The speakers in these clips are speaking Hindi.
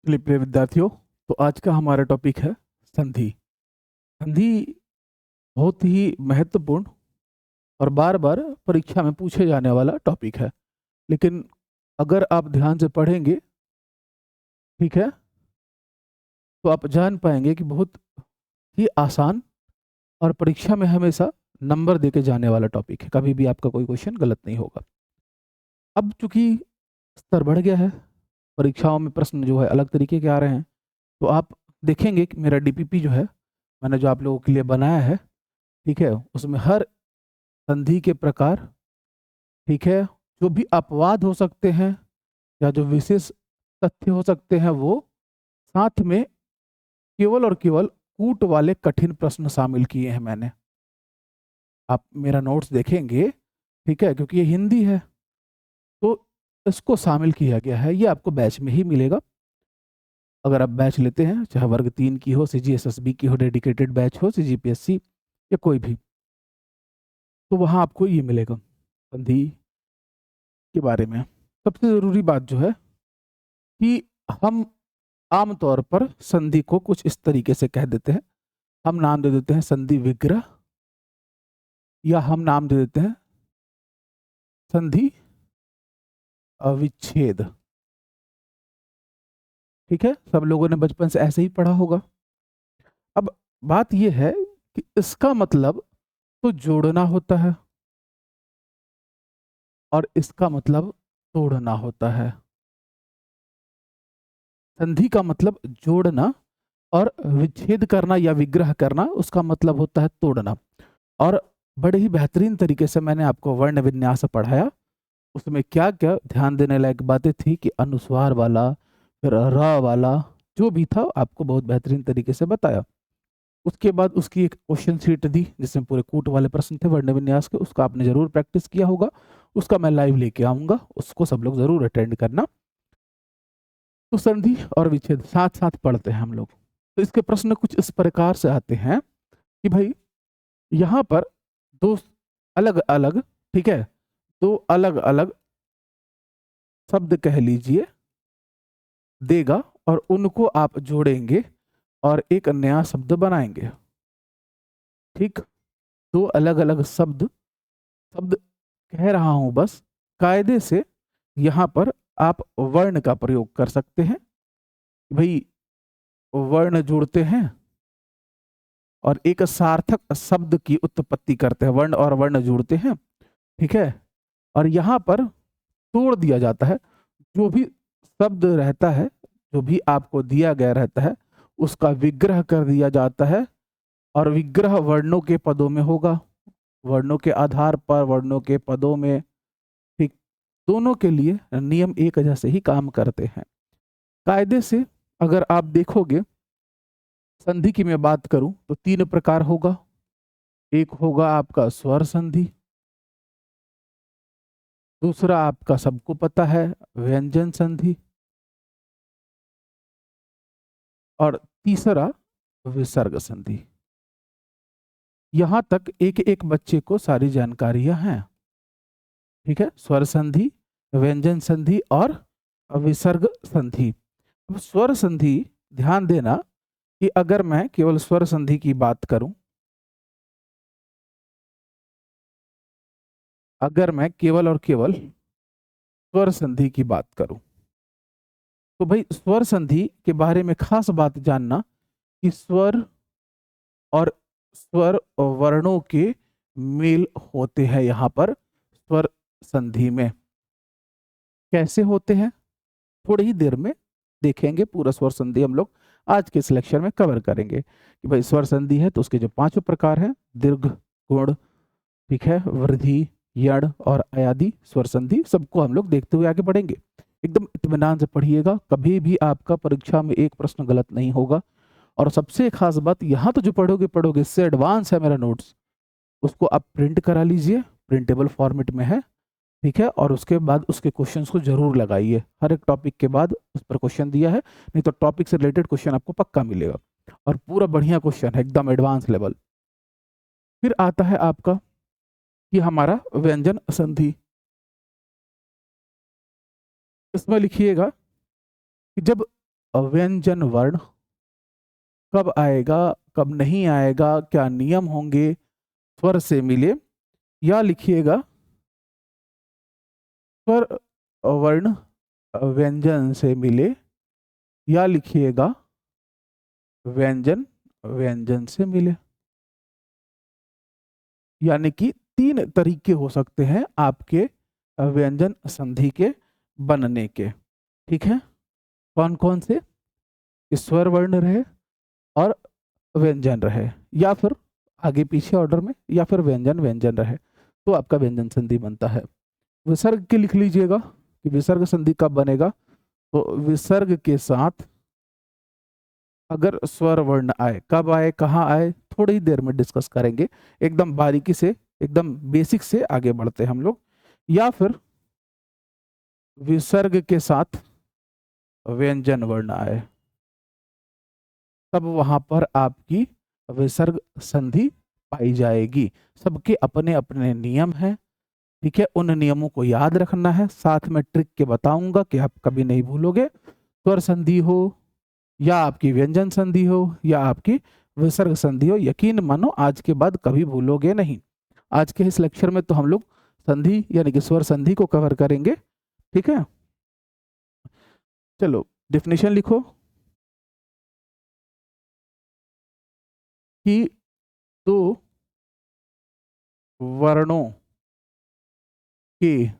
चलिए प्रिय विद्यार्थियों, तो आज का हमारा टॉपिक है संधि। संधि बहुत ही महत्वपूर्ण और बार बार परीक्षा में पूछे जाने वाला टॉपिक है। लेकिन अगर आप ध्यान से पढ़ेंगे, ठीक है, तो आप जान पाएंगे कि बहुत ही आसान और परीक्षा में हमेशा नंबर देके जाने वाला टॉपिक है। कभी भी आपका कोई क्वेश्चन गलत नहीं होगा। अब चूंकि स्तर बढ़ गया है, परीक्षाओं में प्रश्न जो है अलग तरीके के आ रहे हैं, तो आप देखेंगे कि मेरा डीपीपी जो है, मैंने जो आप लोगों के लिए बनाया है, ठीक है, उसमें हर संधि के प्रकार, ठीक है, जो भी अपवाद हो सकते हैं या जो विशेष तथ्य हो सकते हैं, वो साथ में केवल और केवल कूट वाले कठिन प्रश्न शामिल किए हैं मैंने। आप मेरा नोट्स देखेंगे, ठीक है, क्योंकि ये हिंदी है तो इसको शामिल किया गया है। ये आपको बैच में ही मिलेगा। अगर आप बैच लेते हैं, चाहे वर्ग 3 की हो, सीजीएसएसबी की हो, डेडिकेटेड बैच हो, सीजीपीएससी या कोई भी, तो वहाँ आपको ये मिलेगा संधि के बारे में। सबसे ज़रूरी बात जो है कि हम आमतौर पर संधि को कुछ इस तरीके से कह देते हैं। हम नाम दे देते हैं संधि विग्रह, या हम नाम दे देते हैं संधि अविच्छेद। ठीक है, सब लोगों ने बचपन से ऐसे ही पढ़ा होगा। अब बात यह है कि इसका मतलब तो जोड़ना होता है और इसका मतलब तोड़ना होता है। संधि का मतलब जोड़ना और विच्छेद करना या विग्रह करना, उसका मतलब होता है तोड़ना। और बड़े ही बेहतरीन तरीके से मैंने आपको वर्ण विन्यास पढ़ाया। उसमें क्या क्या ध्यान देने लायक बातें थी कि अनुस्वार वाला, फिर र वाला, जो भी था आपको बहुत बेहतरीन तरीके से बताया। उसके बाद उसकी एक क्वेश्चन शीट दी जिसमें पूरे कूट वाले प्रश्न थे वर्ण विन्यास के। उसका आपने जरूर प्रैक्टिस किया होगा। उसका मैं लाइव लेके आऊंगा, उसको सब लोग जरूर अटेंड करना। तो संधि और विच्छेद साथ साथ पढ़ते हैं हम लोग। तो इसके प्रश्न कुछ इस प्रकार से आते हैं कि भाई यहाँ पर दो अलग अलग, ठीक है, दो अलग अलग शब्द कह लीजिए देगा और उनको आप जोड़ेंगे और एक नया शब्द बनाएंगे। ठीक, दो अलग अलग शब्द शब्द कह रहा हूं बस। कायदे से यहां पर आप वर्ण का प्रयोग कर सकते हैं। भाई वर्ण जोड़ते हैं और एक सार्थक शब्द की उत्पत्ति करते हैं। वर्ण और वर्ण जोड़ते हैं, ठीक है, और यहां पर तोड़ दिया जाता है। जो भी शब्द रहता है, जो भी आपको दिया गया रहता है, उसका विग्रह कर दिया जाता है। और विग्रह वर्णों के पदों में होगा, वर्णों के आधार पर, वर्णों के पदों में। ठीक, दोनों के लिए नियम एक जैसे ही काम करते हैं। कायदे से अगर आप देखोगे, संधि की मैं बात करूं तो तीन प्रकार होगा। एक होगा आपका स्वर संधि, दूसरा आपका सबको पता है व्यंजन संधि, और तीसरा विसर्ग संधि। यहां तक एक एक बच्चे को सारी जानकारियां हैं। ठीक है, स्वर संधि, व्यंजन संधि और विसर्ग संधि। अब स्वर संधि, ध्यान देना कि अगर मैं केवल स्वर संधि की बात करूं, अगर मैं केवल और केवल स्वर संधि की बात करूं, तो भाई स्वर संधि के बारे में खास बात जानना कि स्वर और स्वर वर्णों के मेल होते हैं। यहां पर स्वर संधि में कैसे होते हैं, थोड़ी ही देर में देखेंगे। पूरा स्वर संधि हम लोग आज के इस लेक्चर में कवर करेंगे कि भाई स्वर संधि है तो उसके जो पांचों प्रकार हैं, दीर्घ, गुण, ठीक है, वृद्धि, यण और अयादि स्वर संधि, सबको हम लोग देखते हुए आगे बढ़ेंगे। एकदम इत्मीनान से पढ़िएगा, कभी भी आपका परीक्षा में एक प्रश्न गलत नहीं होगा। और सबसे खास बात, यहाँ तो जो पढ़ोगे पढ़ोगे, इससे एडवांस है मेरा नोट्स, उसको आप प्रिंट करा लीजिए, प्रिंटेबल फॉर्मेट में है। ठीक है, और उसके बाद उसके क्वेश्चंस को जरूर लगाइए। हर एक टॉपिक के बाद उस पर क्वेश्चन दिया है, नहीं तो टॉपिक से रिलेटेड क्वेश्चन आपको पक्का मिलेगा, और पूरा बढ़िया क्वेश्चन है, एकदम एडवांस लेवल। फिर आता है आपका कि हमारा व्यंजन संधि। इसमें लिखिएगा कि जब व्यंजन वर्ण कब आएगा, कब नहीं आएगा, क्या नियम होंगे, स्वर से मिले, या लिखिएगा स्वर वर्ण व्यंजन से मिले, या लिखिएगा व्यंजन व्यंजन से मिले। यानी कि 3 तरीके हो सकते हैं आपके व्यंजन संधि के बनने के। ठीक है, कौन कौन से? स्वर वर्ण रहे और व्यंजन रहे, या फिर आगे पीछे ऑर्डर में, या फिर व्यंजन व्यंजन रहे, तो आपका व्यंजन संधि बनता है। विसर्ग के लिख लीजिएगा कि विसर्ग संधि कब बनेगा। तो विसर्ग के साथ अगर स्वर वर्ण आए, कब आए, कहाँ आए, थोड़ी ही देर में डिस्कस करेंगे, एकदम बारीकी से, एकदम बेसिक से आगे बढ़ते हैं हम लोग। या फिर विसर्ग के साथ व्यंजन वर्ण आए, तब वहां पर आपकी विसर्ग संधि पाई जाएगी। सबके अपने अपने नियम हैं, ठीक है, उन नियमों को याद रखना है, साथ में ट्रिक के बताऊंगा कि आप कभी नहीं भूलोगे। स्वर संधि हो या आपकी व्यंजन संधि हो या आपकी विसर्ग संधि हो, यकीन मानो आज के बाद कभी भूलोगे नहीं। आज के इस लेक्चर में तो हम लोग संधि यानी कि स्वर संधि को कवर करेंगे। ठीक है, चलो डेफिनेशन लिखो कि दो वर्णों के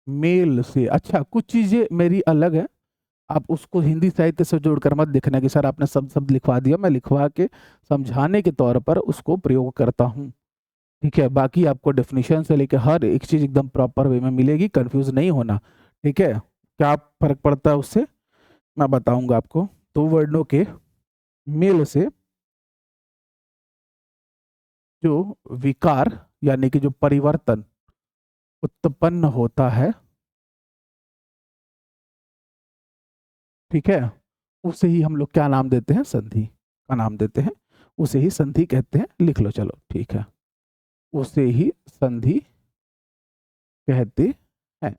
मेल से, अच्छा कुछ चीजें मेरी अलग है, आप उसको हिंदी साहित्य से जोड़कर मत देखना कि सर आपने सब शब्द लिखवा दिया, मैं लिखवा के समझाने के तौर पर उसको प्रयोग करता हूँ। ठीक है, बाकी आपको डेफिनेशन से लेकर हर एक चीज एकदम प्रॉपर वे में मिलेगी, कंफ्यूज नहीं होना। ठीक है, क्या फर्क पड़ता है उससे मैं बताऊंगा आपको। दो वर्णों के मेल से जो विकार यानी कि जो परिवर्तन उत्पन्न होता है, ठीक है, उसे ही हम लोग क्या नाम देते हैं, संधि का नाम देते हैं, उसे ही संधि कहते हैं। लिख लो चलो, ठीक है, उसे ही संधि कहते हैं।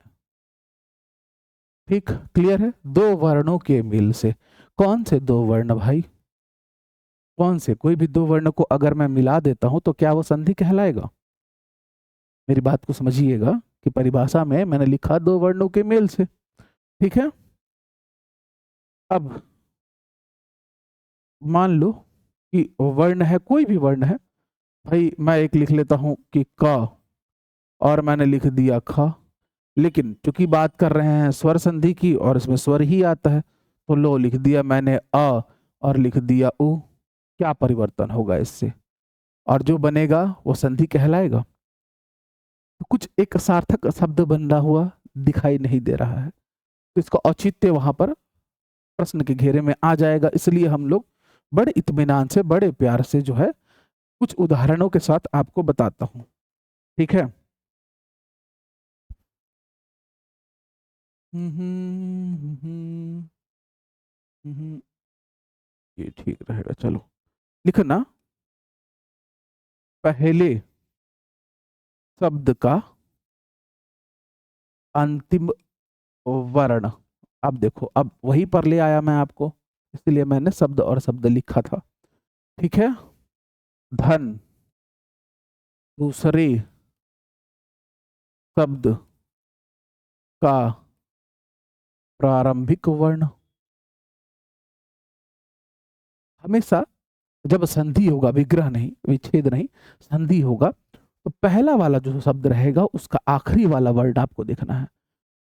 ठीक, क्लियर है। दो वर्णों के मेल से, कौन से दो वर्ण भाई, कौन से? कोई भी दो वर्ण को अगर मैं मिला देता हूं तो क्या वो संधि कहलाएगा? मेरी बात को समझिएगा कि परिभाषा में मैंने लिखा दो वर्णों के मेल से। ठीक है, अब मान लो कि वर्ण है, कोई भी वर्ण है भाई, मैं एक लिख लेता हूं कि क, और मैंने लिख दिया ख, लेकिन चूंकि बात कर रहे हैं स्वर संधि की और इसमें स्वर ही आता है, तो लो लिख दिया मैंने अ और लिख दिया उ। क्या परिवर्तन होगा इससे, और जो बनेगा वो संधि कहलाएगा। तो कुछ एक सार्थक शब्द बन रहा हुआ दिखाई नहीं दे रहा है, तो इसका औचित्य वहां पर प्रश्न के घेरे में आ जाएगा। इसलिए हम लोग बड़े इत्मीनान से, बड़े प्यार से जो है कुछ उदाहरणों के साथ आपको बताता हूं। ठीक है, ये ठीक रहेगा। चलो लिखना, पहले शब्द का अंतिम वर्ण। अब देखो, अब वही पर ले आया मैं आपको, इसलिए मैंने शब्द और शब्द लिखा था। ठीक है, धन दूसरे शब्द का प्रारंभिक वर्ण। हमेशा जब संधि होगा, विग्रह नहीं, विच्छेद नहीं, संधि होगा, तो पहला वाला जो शब्द रहेगा उसका आखिरी वाला वर्ण आपको देखना है,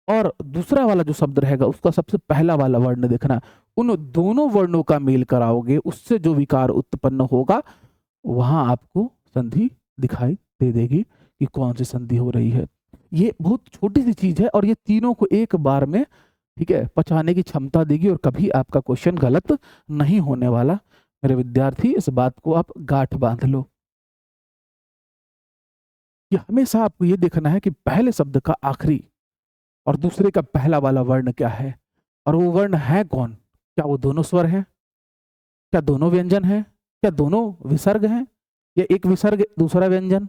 और दूसरा वाला जो शब्द रहेगा उसका सबसे पहला वाला वर्ण देखना है। उन दोनों वर्णों का मेल कराओगे, उससे जो विकार उत्पन्न होगा वहां आपको संधि दिखाई दे देगी कि कौन सी संधि हो रही है। ये बहुत छोटी सी चीज है और ये तीनों को एक बार में, ठीक है, पचाने की क्षमता देगी, और कभी आपका क्वेश्चन गलत नहीं होने वाला। मेरे विद्यार्थी, इस बात को आप गांठ बांध लो कि हमेशा आपको ये देखना है कि पहले शब्द का आखिरी और दूसरे का पहला वाला वर्ण क्या है, और वो वर्ण है कौन। क्या वो दोनों स्वर हैं, क्या दोनों व्यंजन हैं, क्या दोनों विसर्ग हैं, या एक विसर्ग दूसरा व्यंजन,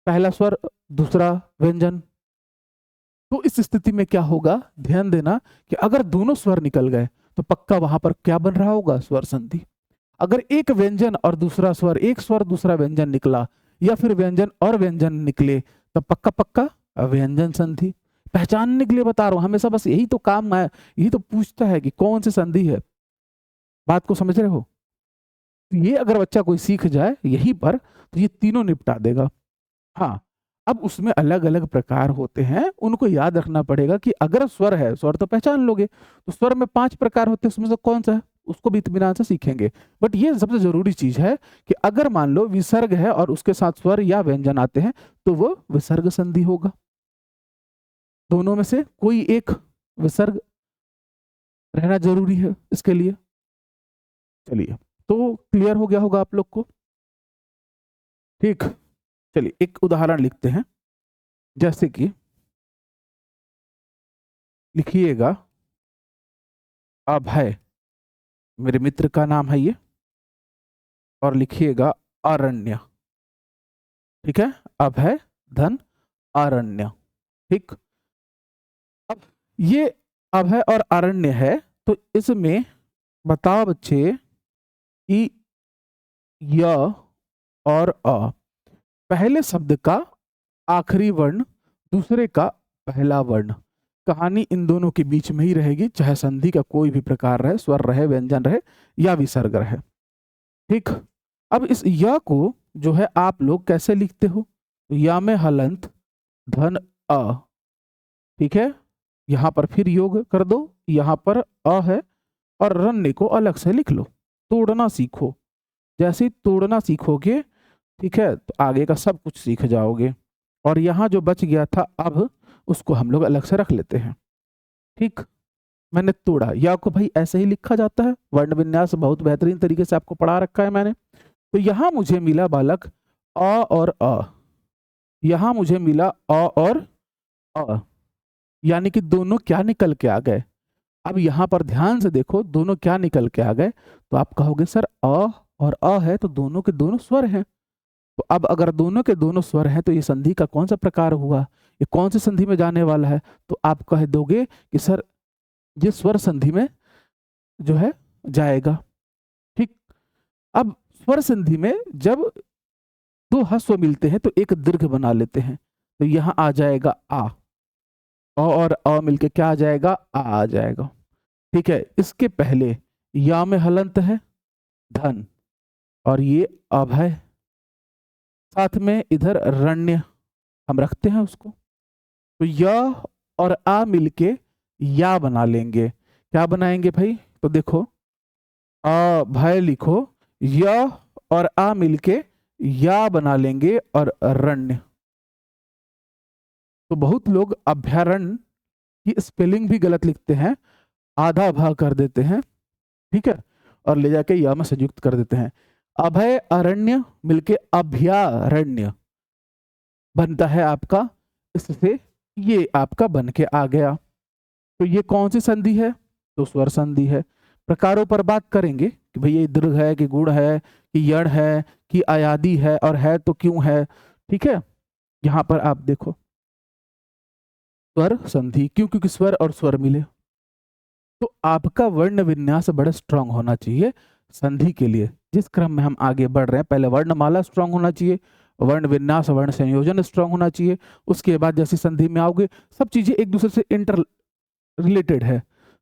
पहला स्वर दूसरा व्यंजन, तो इस स्थिति में क्या होगा, ध्यान देना कि अगर दोनों स्वर निकल गए तो पक्का वहां पर क्या बन रहा होगा, स्वर संधि। अगर एक व्यंजन और दूसरा स्वर, एक स्वर दूसरा व्यंजन निकला, या फिर व्यंजन और व्यंजन निकले, तब पक्का पक्का व्यंजन संधि। पहचानने के लिए बता रहा हूं, हमेशा बस यही तो काम है, यही तो पूछता है कि कौन सी संधि है। बात को समझ रहे हो? ये अगर बच्चा कोई सीख जाए यहीं पर तो ये तीनों निपटा देगा। हाँ, अब उसमें अलग अलग प्रकार होते हैं, उनको याद रखना पड़ेगा कि अगर स्वर है, स्वर तो पहचान लोगे, तो स्वर में 5 प्रकार होते हैं, उसमें से कौन सा है उसको भी इत्मीनान से सीखेंगे। बट ये सबसे जरूरी चीज है कि अगर मान लो विसर्ग है और उसके साथ स्वर या व्यंजन आते हैं तो वो विसर्ग संधि होगा। दोनों में से कोई एक विसर्ग रहना जरूरी है इसके लिए। चलिए, तो क्लियर हो गया होगा आप लोग को। ठीक, चलिए एक उदाहरण लिखते हैं। जैसे कि लिखिएगा अभय, मेरे मित्र का नाम है ये, और लिखिएगा अरण्य। ठीक है, अभय धन अरण्य। ठीक, अब ये अभय और अरण्य है, तो इसमें बताओ बच्चे कि य और अ, पहले शब्द का आखिरी वर्ण, दूसरे का पहला वर्ण। कहानी इन दोनों के बीच में ही रहेगी, चाहे संधि का कोई भी प्रकार रहे, स्वर रहे, व्यंजन रहे या विसर्ग रहे। ठीक, अब इस य को जो है आप लोग कैसे लिखते हो, या में हलंत धन अ। ठीक है, यहां पर फिर योग कर दो, यहां पर अ है, और रण्य को अलग से लिख लो। तोड़ना सीखो, जैसे ही तोड़ना सीखोगे, ठीक है, तो आगे का सब कुछ सीख जाओगे। और यहाँ जो बच गया था अब उसको हम लोग अलग से रख लेते हैं। ठीक, मैंने तोड़ा, या को भाई ऐसे ही लिखा जाता है, वर्ण विन्यास बहुत बेहतरीन तरीके से आपको पढ़ा रखा है मैंने। तो यहाँ मुझे मिला बालक अ और अ, यहाँ मुझे मिला अ और अ, यानी कि दोनों क्या निकल के आ गए। अब यहाँ पर ध्यान से देखो, दोनों क्या निकल के आ गए, तो आप कहोगे सर अ और अ है तो दोनों के दोनों स्वर हैं। तो अब अगर दोनों के दोनों स्वर हैं तो ये संधि का कौन सा प्रकार हुआ, ये कौन सी संधि में जाने वाला है, तो आप कह दोगे कि सर ये स्वर संधि में जो है जाएगा। ठीक, अब स्वर संधि में जब दो ह्रस्व मिलते हैं तो एक दीर्घ बना लेते हैं, तो यहां आ जाएगा आ, और अ मिलके क्या आ जाएगा, आ जाएगा। ठीक है, इसके पहले या में हलंत है धन, और ये अभय, साथ में इधर रण्य हम रखते हैं उसको, तो य और आ मिलके या बना लेंगे। क्या बनाएंगे भाई, तो देखो अभय लिखो, य और आ मिलके या बना लेंगे, और रण्य। तो बहुत लोग अभयारण्य की स्पेलिंग भी गलत लिखते हैं, आधा भाग कर देते हैं, ठीक है, और ले जाके या में संयुक्त कर देते हैं। अभय अरण्य मिलके अभयारण्य बनता है आपका, इससे ये आपका बन के आ गया। तो ये कौन सी संधि है, तो स्वर संधि है। प्रकारों पर बात करेंगे कि भैया दीर्घ है कि गुण है कि यण है कि अयादि है, और है तो क्यों है। ठीक है, यहां पर आप देखो स्वर संधि क्यों, क्योंकि स्वर और स्वर मिले। तो आपका वर्ण विन्यास बड़ा स्ट्रांग होना चाहिए संधि के लिए। जिस क्रम में हम आगे बढ़ रहे हैं, पहले वर्णमाला स्ट्रांग होना चाहिए, वर्ण विन्यास वर्ण संयोजन स्ट्रांग होना चाहिए, उसके बाद जैसे संधि में आओगे सब चीजें एक दूसरे से इंटर रिलेटेड है।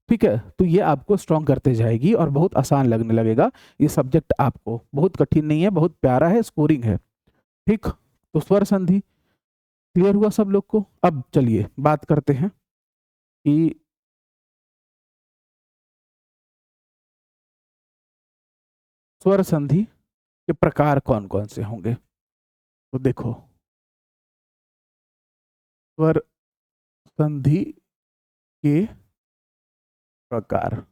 ठीक है, तो ये आपको स्ट्रांग करते जाएगी और बहुत आसान लगने लगेगा। ये सब्जेक्ट आपको बहुत कठिन नहीं है, बहुत प्यारा है, स्कोरिंग है। ठीक, तो स्वर संधि क्लियर हुआ सब लोग को। अब चलिए बात करते हैं कि स्वर संधि के प्रकार कौन कौन से होंगे। तो देखो स्वर संधि के प्रकार,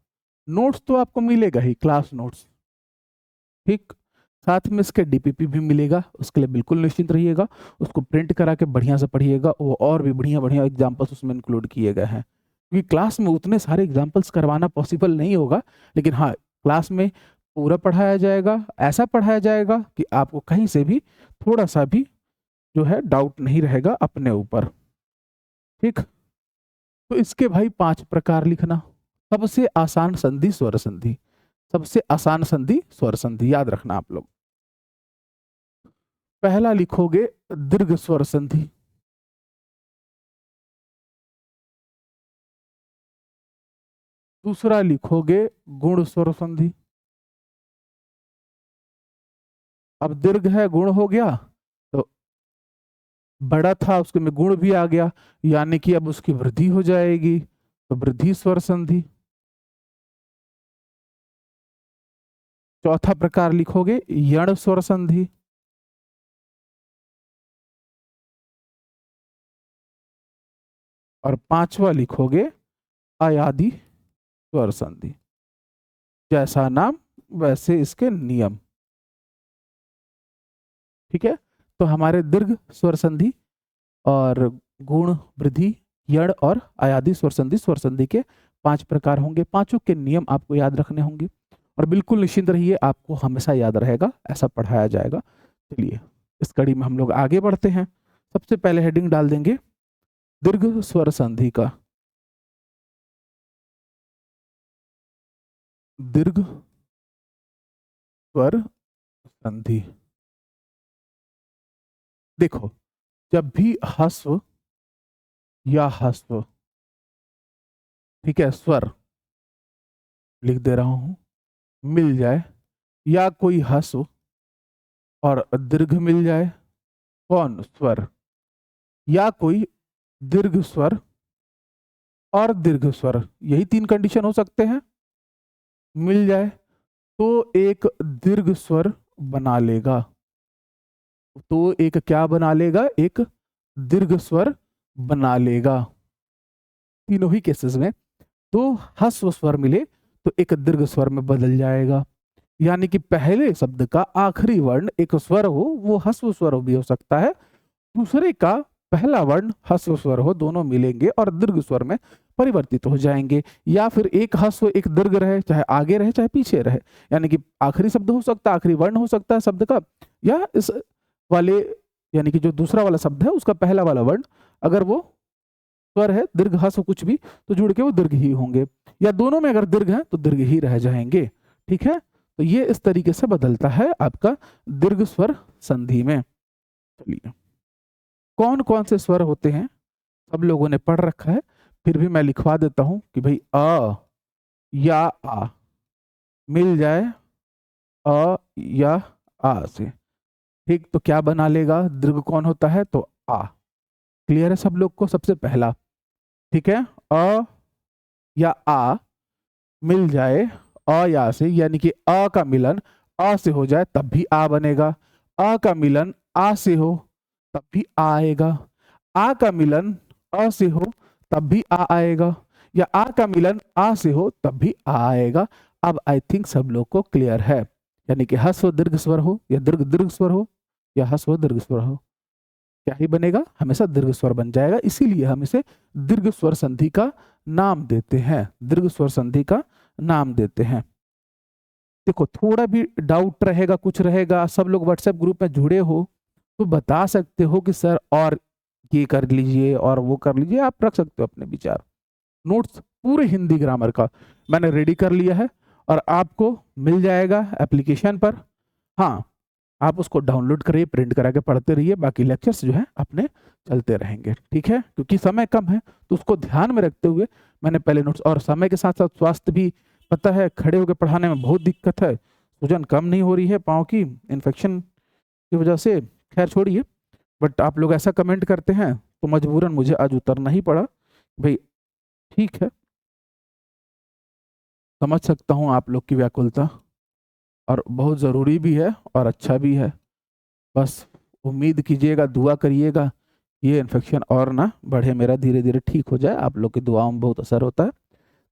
नोट्स तो आपको मिलेगा ही, क्लास नोट्स। ठीक, साथ में इसके डीपीपी भी मिलेगा, उसके लिए बिल्कुल निश्चिंत रहिएगा, उसको प्रिंट करा के बढ़िया से पढ़िएगा, वो और भी बढ़िया बढ़िया एग्जाम्पल्स उसमें इंक्लूड किए गए हैं। क्योंकि क्लास में उतने सारे एग्जाम्पल्स करवाना पॉसिबल नहीं होगा, लेकिन हाँ क्लास में पूरा पढ़ाया जाएगा, ऐसा पढ़ाया जाएगा कि आपको कहीं से भी थोड़ा सा भी जो है डाउट नहीं रहेगा अपने ऊपर। ठीक, तो इसके भाई 5 प्रकार लिखना। सबसे आसान संधि स्वर संधि, सबसे आसान संधि स्वर संधि, याद रखना आप लोग। पहला लिखोगे दीर्घ स्वर संधि, दूसरा लिखोगे गुण स्वर संधि। अब दीर्घ है, गुण हो गया, तो बड़ा था उसके में गुण भी आ गया, यानी कि अब उसकी वृद्धि हो जाएगी, तो वृद्धि स्वर संधि। चौथा प्रकार लिखोगे यण स्वर संधि, और पांचवा लिखोगे अयादि स्वर संधि। जैसा नाम वैसे इसके नियम। ठीक है, तो हमारे दीर्घ स्वर संधि और गुण, वृद्धि, यण और अयादि स्वर संधि के 5 प्रकार होंगे। पांचों के नियम आपको याद रखने होंगे, और बिल्कुल निश्चिंत रहिए, आपको हमेशा याद रहेगा, ऐसा पढ़ाया जाएगा। चलिए इस कड़ी में हम लोग आगे बढ़ते हैं। सबसे पहले हेडिंग डाल देंगे दीर्घ स्वर संधि का। दीर्घ स्वर संधि। देखो, जब भी ह्रस्व या ह्रस्व, ठीक है, स्वर लिख दे रहा हूं, मिल जाए, या कोई ह्रस्व और दीर्घ मिल जाए, कौन स्वर, या कोई दीर्घ स्वर और दीर्घ स्वर, यही 3 कंडीशन हो सकते हैं, मिल जाए तो एक दीर्घ स्वर बना लेगा। तो एक क्या बना लेगा, एक दीर्घ स्वर बना लेगा। तीनों ही केसेस में दो ह्रस्व स्वर मिले तो एक दीर्घ स्वर में बदल जाएगा। यानी कि पहले शब्द का आखिरी वर्ण एक स्वर हो, वो ह्रस्व स्वर भी हो सकता है, दूसरे का पहला वर्ण ह्रस्व स्वर हो, दोनों मिलेंगे और दीर्घ स्वर में परिवर्तित हो जाएंगे। या फिर एक ह्रस्व एक दीर्घ रहे, चाहे आगे रहे चाहे पीछे रहे, यानी कि आखिरी शब्द हो सकता है, आखिरी वर्ण हो सकता है शब्द का, या इस वाले यानी कि जो दूसरा वाला शब्द है उसका पहला वाला वर्ण अगर वो स्वर है, दीर्घ ह्रस्व कुछ भी, तो जुड़ के वो दीर्घ ही होंगे, या दोनों में अगर दीर्घ है तो दीर्घ ही रह जाएंगे। ठीक है, तो ये इस तरीके से बदलता है आपका दीर्घ स्वर संधि में। चलिए, कौन कौन से स्वर होते हैं सब लोगों ने पढ़ रखा है, फिर भी मैं लिखवा देता हूं कि भाई अ या आ मिल जाए, अ या आ से, ठीक, तो क्या बना लेगा, दीर्घ कौन होता है, तो आ। क्लियर है सब लोग को? सबसे पहला, ठीक है, अ या आ मिल जाए अ या से, यानी कि अ का मिलन अ से हो जाए तब भी आ बनेगा, अ का मिलन आ से हो तब भी आ आएगा, आ का मिलन अ से हो तब भी आ आएगा, या आ का मिलन आ से हो तब भी आ आएगा। अब आई थिंक सब लोग को क्लियर है, यानी कि ह्रस्व दीर्घ स्वर हो या दीर्घ दीर्घ स्वर हो या ह्रस्व दीर्घ स्वर हो, क्या ही बनेगा, हमेशा दीर्घ स्वर बन जाएगा। इसीलिए हम इसे दीर्घ स्वर संधि का नाम देते हैं, दीर्घ स्वर संधि का नाम देते हैं। देखो, थोड़ा भी डाउट रहेगा, कुछ रहेगा, सब लोग व्हाट्सएप ग्रुप में जुड़े हो तो बता सकते हो कि सर और ये कर लीजिए और वो कर लीजिए, आप रख सकते हो अपने विचार। नोट्स पूरे हिंदी ग्रामर का मैंने रेडी कर लिया है और आपको मिल जाएगा एप्लीकेशन पर। हाँ, आप उसको डाउनलोड करिए, प्रिंट करा के पढ़ते रहिए, बाकी लेक्चर्स जो है अपने चलते रहेंगे। ठीक है, क्योंकि समय कम है तो उसको ध्यान में रखते हुए मैंने पहले नोट्स, और समय के साथ साथ स्वास्थ्य भी, पता है खड़े होकर पढ़ाने में बहुत दिक्कत है, सूजन कम नहीं हो रही है पाँव की, इन्फेक्शन की वजह से, खैर छोड़िए, बट आप लोग ऐसा कमेंट करते हैं तो मजबूरन मुझे आज उतरना ही पड़ा भाई। ठीक है, समझ सकता हूँ आप लोग की व्याकुलता, और बहुत ज़रूरी भी है और अच्छा भी है। बस उम्मीद कीजिएगा, दुआ करिएगा, ये इन्फेक्शन और ना बढ़े, मेरा धीरे धीरे ठीक हो जाए, आप लोग की दुआओं में बहुत असर होता है।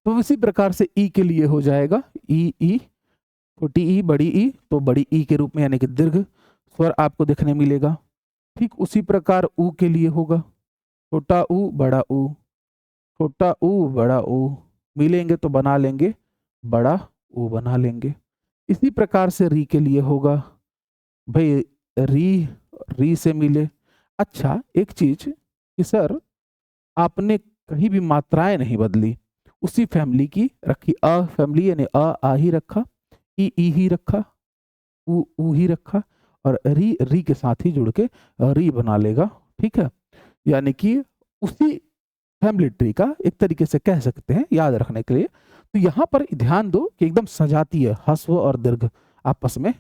तो इसी प्रकार से ई के लिए हो जाएगा, ई ई, छोटी ई बड़ी ई, तो बड़ी ई के रूप में यानी कि दीर्घ स्वर आपको देखने मिलेगा। ठीक उसी प्रकार ऊ के लिए होगा, छोटा ऊ बड़ा ऊ, छोटा ऊ बड़ा ऊ, मिलेंगे तो बना लेंगे बड़ा ऊ बना लेंगे। इसी प्रकार से री के लिए होगा, भाई री, री से मिले। अच्छा, एक चीज कि सर आपने कहीं भी मात्राएं नहीं बदली, उसी फैमिली की रखी। अ फैमिली यानी आ ही रखा, ई ही रखा, ऊ ही रखा, और री के साथ ही जुड़ के री बना लेगा। ठीक है, यानी कि उसी फैमिली ट्री का एक तरीके से कह सकते हैं याद रखने के लिए। तो यहाँ पर ध्यान दो कि एकदम सजातीय ह्रस्व और दीर्घ आपस में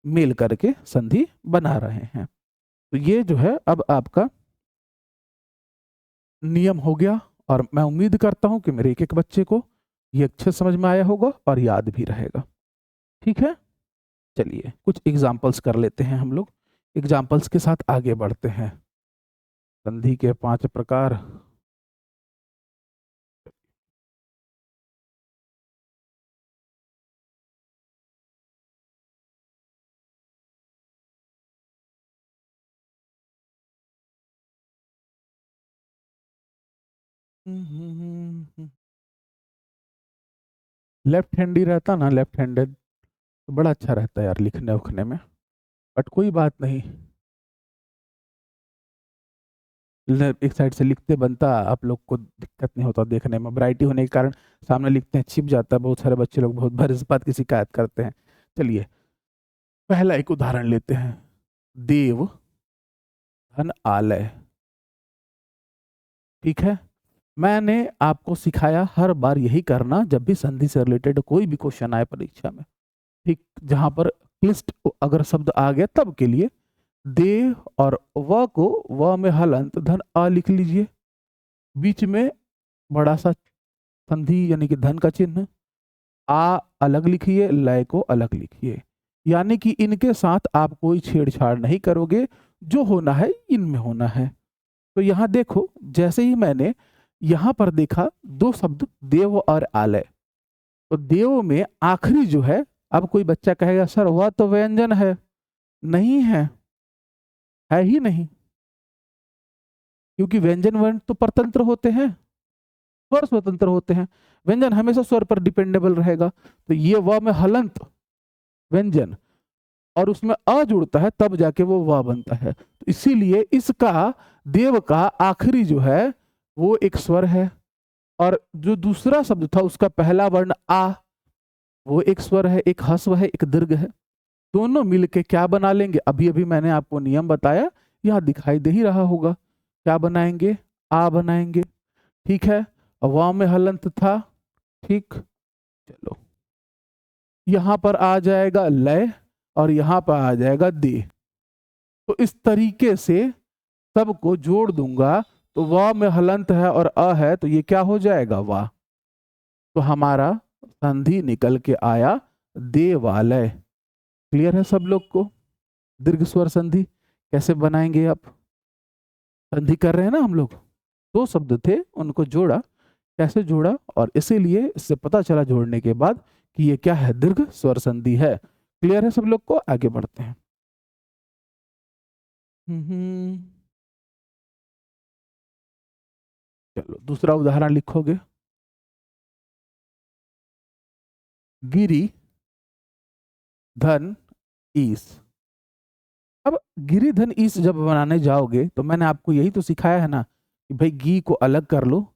मेल करके संधि बना रहे हैं। तो ये जो है अब आपका नियम हो गया, और मैं उम्मीद करता हूं कि मेरे एक एक बच्चे को ये अच्छे समझ में आया होगा और याद भी रहेगा। ठीक है, चलिए कुछ एग्जाम्पल्स कर लेते हैं हम लोग। एग्जाम्पल्स के साथ आगे बढ़ते हैं। संधि के 5 प्रकार। लेफ्ट हैंड ही रहता ना, लेफ्ट हैंडेड, तो बड़ा अच्छा रहता है यार लिखने उखने में, बट कोई बात नहीं, एक साइड से लिखते बनता, आप लोग को दिक्कत नहीं होता देखने में। वैरायटी होने के कारण सामने लिखते हैं छिप जाता है, बहुत सारे बच्चे लोग बहुत बार इस बात की शिकायत करते हैं। चलिए पहला एक उदाहरण लेते हैं। देव धन आलय। ठीक है, मैंने आपको सिखाया हर बार यही करना जब भी संधि से रिलेटेड कोई भी क्वेश्चन आए परीक्षा में। ठीक, जहां पर क्लिष्ट अगर शब्द आ गया तब के लिए दे और व को व में हलंत धन आ लिख लीजिए, बीच में बड़ा सा संधि यानी कि धन का चिन्ह, आ अलग लिखिए, लय को अलग लिखिए, यानी कि इनके साथ आप कोई छेड़छाड़ नहीं करोगे, जो होना है इनमें होना है। तो यहाँ देखो, जैसे ही मैंने यहाँ पर देखा दो शब्द देव और आलय, तो देव में आखिरी जो है, अब कोई बच्चा कहेगा सर वह तो व्यंजन है, नहीं है, है ही नहीं, क्योंकि व्यंजन वर्ण तो परतंत्र होते हैं, स्वर स्वतंत्र होते हैं। व्यंजन हमेशा स्वर पर डिपेंडेबल रहेगा। तो ये व में हलंत व्यंजन और उसमें अ जुड़ता है तब जाके वो व बनता है। तो इसीलिए इसका देव का आखिरी जो है वो एक स्वर है, और जो दूसरा शब्द था उसका पहला वर्ण आ, वो एक स्वर है, एक ह्रस्व है, एक दीर्घ है। दोनों मिलके क्या बना लेंगे, अभी अभी मैंने आपको नियम बताया, यहां दिखाई दे ही रहा होगा। क्या बनाएंगे, आ बनाएंगे। ठीक है, व में हलंत था, ठीक, चलो यहां पर आ जाएगा लय और यहां पर आ जाएगा दे। तो इस तरीके से सबको जोड़ दूंगा, तो व में हलंत है और अ है, तो ये क्या हो जाएगा, वा। तो हमारा संधि निकल के आया देवालय। क्लियर है सब लोग को? दीर्घ स्वर संधि कैसे बनाएंगे आप? संधि कर रहे हैं ना हम लोग, दो शब्द थे उनको जोड़ा, कैसे जोड़ा, और इसीलिए इससे पता चला जोड़ने के बाद कि ये क्या है, दीर्घ स्वर संधि है। क्लियर है सब लोग को? आगे बढ़ते हैं। चलो दूसरा उदाहरण लिखोगे। गिरी धन ईस। अब गिरी धन ईस जब बनाने जाओगे तो मैंने आपको यही तो सिखाया है ना कि भाई गी को अलग कर लो,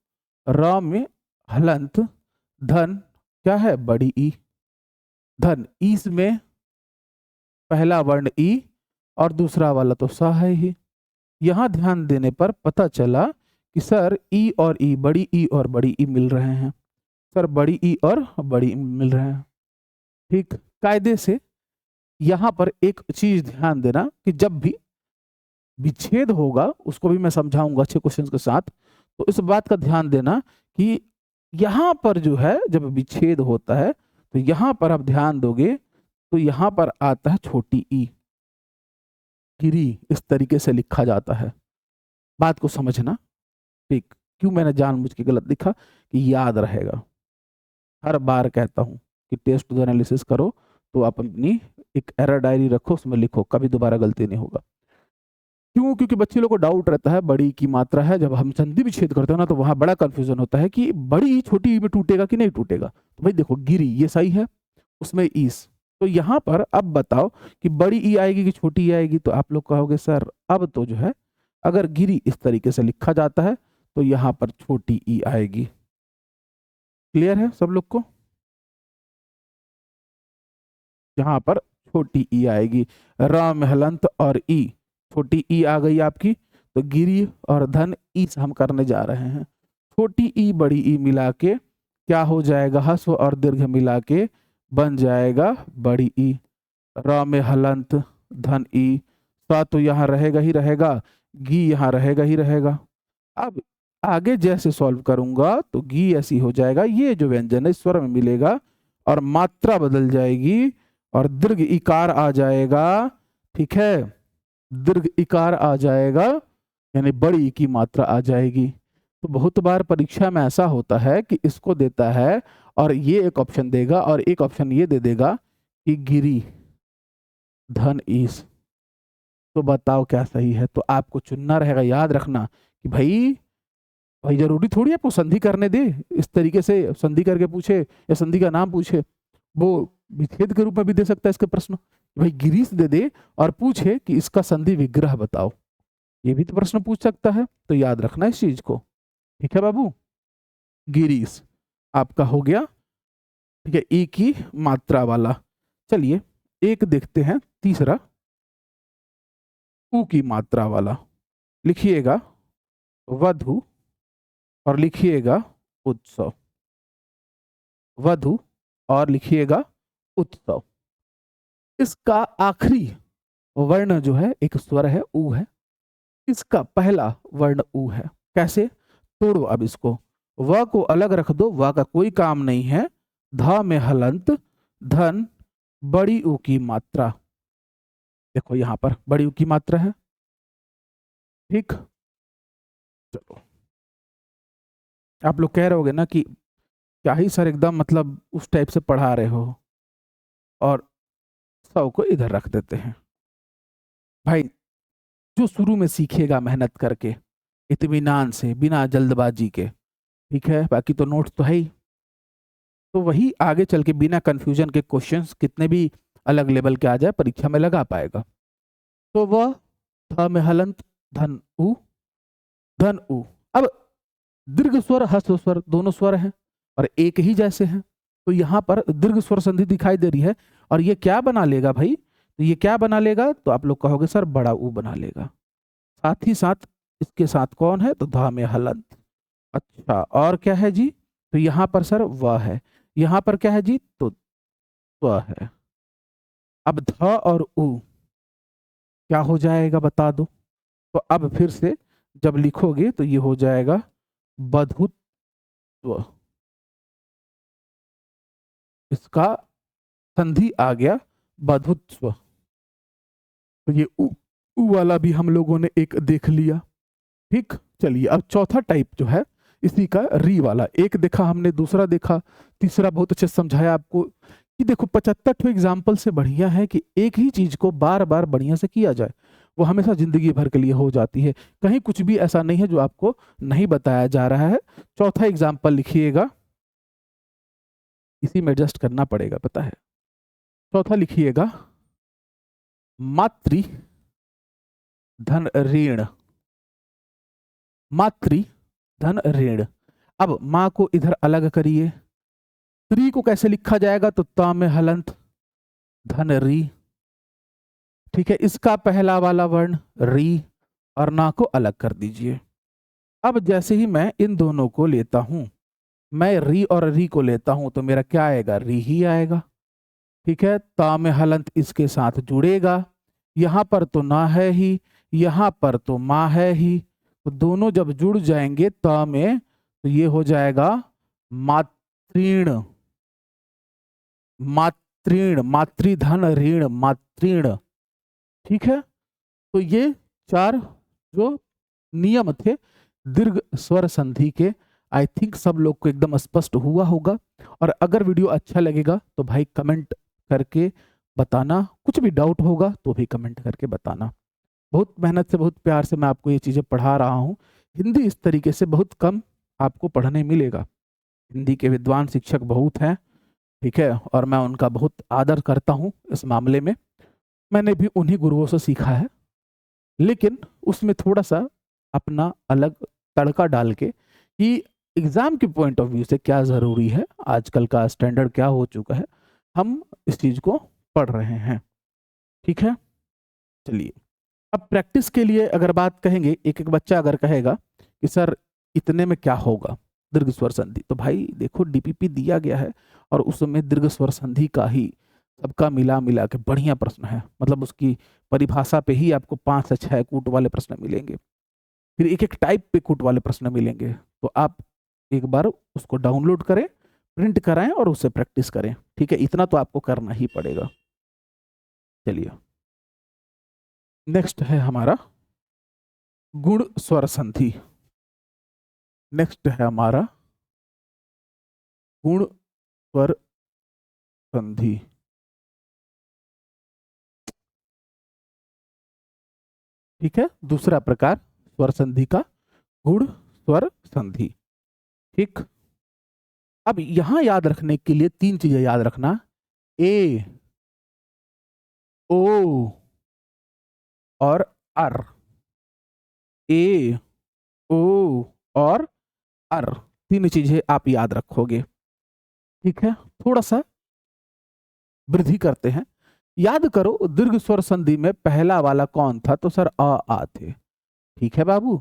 र में हलंत, धन क्या है, बड़ी ई, धन ईस में पहला वर्ण ई और दूसरा वाला तो सा है ही। यहां ध्यान देने पर पता चला कि सर ई और ई, बड़ी ई और बड़ी ई मिल रहे हैं, सर बड़ी ई और बड़ी ई मिल रहे हैं। ठीक, कायदे से यहां पर एक चीज ध्यान देना कि जब भी विच्छेद होगा, उसको भी मैं समझाऊंगा अच्छे क्वेश्चंस के साथ, तो इस बात का ध्यान देना कि यहां पर जो है जब विच्छेद होता है तो यहां पर आप ध्यान दोगे तो यहां पर आता है छोटी ई, गिरी इस तरीके से लिखा जाता है। बात को समझना, ठीक, क्यों मैंने जानबूझ के गलत लिखा कि याद रहेगा। हर बार कहता हूं कि टेस्ट टू एनालिसिस करो तो आप अपनी एक एरर डायरी रखो, उसमें लिखो, कभी दोबारा गलती नहीं होगा। क्यों? क्योंकि बच्चे लोग को डाउट रहता है बड़ी की मात्रा है, जब हम संधि विच्छेद करते हैं ना तो वहां बड़ा कंफ्यूजन होता है कि बड़ी छोटी में टूटेगा कि नहीं टूटेगा। तो भाई देखो गिरी ये सही है, उसमें ईस, तो यहाँ पर अब बताओ कि बड़ी ई आएगी कि छोटी ई आएगी, तो आप लोग कहोगे सर अब तो जो है अगर गिरी इस तरीके से लिखा जाता है तो यहाँ पर छोटी ई आएगी। क्लियर है सब लोग को? यहाँ पर छोटी ई आएगी, र में हलंत और ई, छोटी ई आ गई आपकी। तो गिरी और धन ई से हम करने जा रहे हैं। छोटी ई बड़ी ई मिला के क्या हो जाएगा, हस्व और दीर्घ मिला के बन जाएगा बड़ी ई। र में हलंत धन ई, सा तो यहाँ रहेगा ही रहेगा, गी यहाँ रहेगा ही रहेगा। अब आगे जैसे सॉल्व करूंगा तो गी ऐसी हो जाएगा, ये जो व्यंजन है स्वर में मिलेगा और मात्रा बदल जाएगी और दीर्घ इकार आ जाएगा। ठीक है, दीर्घ इकार आ जाएगा, यानी बड़ी ई की मात्रा आ जाएगी। तो बहुत बार परीक्षा में ऐसा होता है कि इसको देता है और ये एक ऑप्शन देगा और एक ऑप्शन ये दे देगा कि गिरी धन ईस। तो बताओ क्या सही है? तो आपको चुनना रहेगा। याद रखना कि भाई जरूरी थोड़ी आपको संधि करने दे, इस तरीके से संधि करके पूछे या संधि का नाम पूछे। वो विच्छेद के रूप में भी दे सकता है इसके प्रश्न, भाई गिरीश दे दे और पूछे कि इसका संधि विग्रह बताओ, ये भी तो प्रश्न पूछ सकता है। तो याद रखना इस चीज को। ठीक है बाबू, गिरीश आपका हो गया। ठीक है, ई की मात्रा वाला। चलिए एक देखते हैं तीसरा, उ की मात्रा वाला। लिखिएगा वधु और लिखिएगा उत्सव, वधु और लिखिएगा उत्सव। इसका आखिरी वर्ण जो है एक स्वर है, उ है। इसका पहला वर्ण उ है। कैसे? तोड़ो अब इसको, व को अलग रख दो, व का कोई काम नहीं है। ध में हलंत धन बड़ी उ की मात्रा, देखो यहां पर बड़ी उ की मात्रा है। ठीक, चलो आप लोग कह रहे होगे ना कि क्या ही सर एकदम मतलब उस टाइप से पढ़ा रहे हो और 100 को इधर रख देते हैं। भाई जो शुरू में सीखेगा मेहनत करके, इत्मीनान से, बिना जल्दबाजी के, ठीक है, बाकी तो नोट्स तो है ही, तो वही आगे चल के बिना कंफ्यूजन के क्वेश्चंस कितने भी अलग लेवल के आ जाए परीक्षा में लगा पाएगा। तो वह थ में हलंत धन उ, धन उ। अब दीर्घ स्वर ह्रस्व स्वर दोनों स्वर हैं और एक ही जैसे हैं, तो यहाँ पर दीर्घ स्वर संधि दिखाई दे रही है और ये क्या बना लेगा भाई? तो ये क्या बना लेगा? तो आप लोग कहोगे सर बड़ा उ बना लेगा। साथ ही साथ इसके साथ कौन है? तो धा में हलंत। अच्छा, और क्या है जी? तो यहाँ पर सर वह है। यहाँ पर क्या है जी? तो वह है। अब ध और उ क्या हो जाएगा बता दो? तो अब फिर से जब लिखोगे तो ये हो जाएगा बधुत्व। इसका संधि आ गया बधुत्व। तो ये उ वाला भी हम लोगों ने एक देख लिया। ठीक, चलिए अब चौथा टाइप जो है इसी का री वाला, एक देखा हमने, दूसरा देखा, तीसरा बहुत अच्छे से समझाया आपको कि देखो 75 एग्जाम्पल से बढ़िया है कि एक ही चीज को बार बार बढ़िया से किया जाए, वो हमेशा जिंदगी भर के लिए हो जाती है। कहीं कुछ भी ऐसा नहीं है जो आपको नहीं बताया जा रहा है। चौथा एग्जाम्पल लिखिएगा, इसी में एडजस्ट करना पड़ेगा पता है। चौथा लिखिएगा मातृ धन ऋण, मातृ धन ऋण। अब मां को इधर अलग करिए, त्री को कैसे लिखा जाएगा? तो ता में हलंत धन री। ठीक है, इसका पहला वाला वर्ण री और ना को अलग कर दीजिए। अब जैसे ही मैं इन दोनों को लेता हूं, मैं री और री को लेता हूं तो मेरा क्या आएगा? री ही आएगा। ठीक है, ता में हलंत इसके साथ जुड़ेगा, यहां पर तो ना है ही, यहां पर तो मां है ही, तो दोनों जब जुड़ जाएंगे ता में तो ये हो जाएगा मातृण, मातृण, मातृधन ऋण, मातृण। ठीक है, तो ये चार जो नियम थे दीर्घ स्वर संधि के, आई थिंक सब लोग को एकदम स्पष्ट हुआ होगा। और अगर वीडियो अच्छा लगेगा तो भाई कमेंट करके बताना, कुछ भी डाउट होगा तो भी कमेंट करके बताना। बहुत मेहनत से, बहुत प्यार से मैं आपको ये चीज़ें पढ़ा रहा हूँ। हिंदी इस तरीके से बहुत कम आपको पढ़ने मिलेगा। हिंदी के विद्वान शिक्षक बहुत हैं, ठीक है, और मैं उनका बहुत आदर करता हूँ इस मामले में। मैंने भी उन्हीं गुरुओं से सीखा है, लेकिन उसमें थोड़ा सा अपना अलग तड़का डाल के कि एग्जाम के पॉइंट ऑफ व्यू से क्या जरूरी है, आजकल का स्टैंडर्ड क्या हो चुका है, हम इस चीज को पढ़ रहे हैं। ठीक है, चलिए अब प्रैक्टिस के लिए अगर बात कहेंगे, एक एक बच्चा अगर कहेगा कि सर इतने में क्या होगा दीर्घ स्वर संधि, तो भाई देखो डीपीपी दिया गया है और उसमें दीर्घ स्वर संधि का ही सबका मिला मिला के बढ़िया प्रश्न है, मतलब उसकी परिभाषा पे ही आपको 5 से 6 कूट वाले प्रश्न मिलेंगे, फिर एक एक टाइप पे कूट वाले प्रश्न मिलेंगे। तो आप एक बार उसको डाउनलोड करें, प्रिंट कराएं और उससे प्रैक्टिस करें। ठीक है, इतना तो आपको करना ही पड़ेगा। चलिए नेक्स्ट है हमारा गुण स्वर संधि। नेक्स्ट है हमारा गुण स्वर संधि। ठीक है, दूसरा प्रकार स्वर संधि का गुण स्वर संधि। ठीक, अब यहां याद रखने के लिए 3 चीजें याद रखना, ए, ओ और अर। ए, ओ और अर, 3 चीजें आप याद रखोगे। ठीक है, थोड़ा सा वृद्धि करते हैं। याद करो दीर्घ स्वर संधि में पहला वाला कौन था, तो सर आ थे। ठीक है बाबू,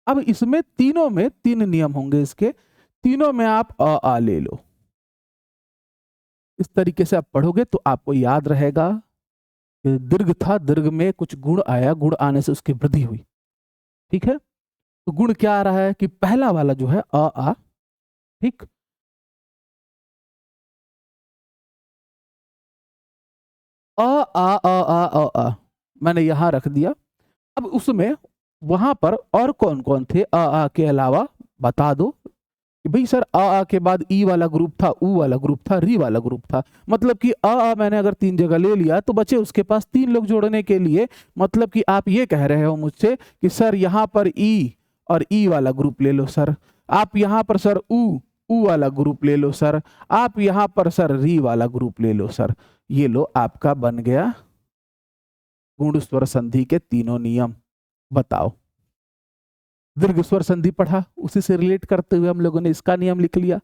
अब इसमें तीनों में 3 नियम होंगे, इसके तीनों में आप आ ले लो। इस तरीके से आप पढ़ोगे तो आपको याद रहेगा कि दीर्घ था, दीर्घ में कुछ गुण आया, गुण आने से उसकी वृद्धि हुई। ठीक है, तो गुण क्या आ रहा है कि पहला वाला जो है आ। ठीक, आ मैंने यहां रख दिया। अब उसमें वहां पर और कौन कौन थे आ के अलावा, बता दो कि भाई सर आ के बाद ई वाला ग्रुप था, ऊ वाला ग्रुप था, री वाला ग्रुप था। मतलब कि मैंने अगर 3 जगह ले लिया तो बचे उसके पास 3 लोग जोड़ने के लिए। मतलब कि आप ये कह रहे हो मुझसे कि सर यहाँ पर ई और ई वाला ग्रुप ले लो सर, आप यहाँ पर सर ऊ वाला ग्रुप ले लो सर, आप यहाँ पर सर री वाला ग्रुप ले लो सर। ये लो आपका बन गया गुण स्वर संधि के तीनों नियम। बताओ, दीर्घ स्वर संधि पढ़ा, उसी से रिलेट करते हुए हम लोगों ने इसका नियम लिख लिया।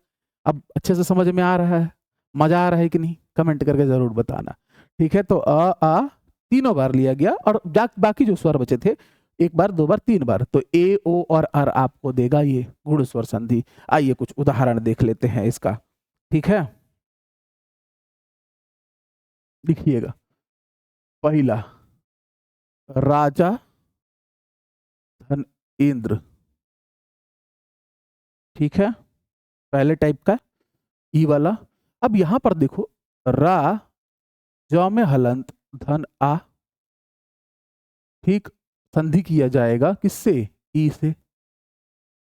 अब अच्छे से समझ में आ रहा है, मजा आ रहा है कि नहीं, कमेंट करके जरूर बताना। ठीक है, तो आ तीनों बार लिया गया और बाकी जो स्वर बचे थे 1 बार 2 बार 3 बार, तो ए ओ और अर आपको देगा ये गुण स्वर संधि। आइए कुछ उदाहरण देख लेते हैं इसका। ठीक है, लिखिएगा। पहला, राजा धन इंद्र। ठीक है, पहले टाइप का ई वाला। अब यहां पर देखो, रा जौ में हलंत धन आ। ठीक, संधि किया जाएगा किससे, ई से।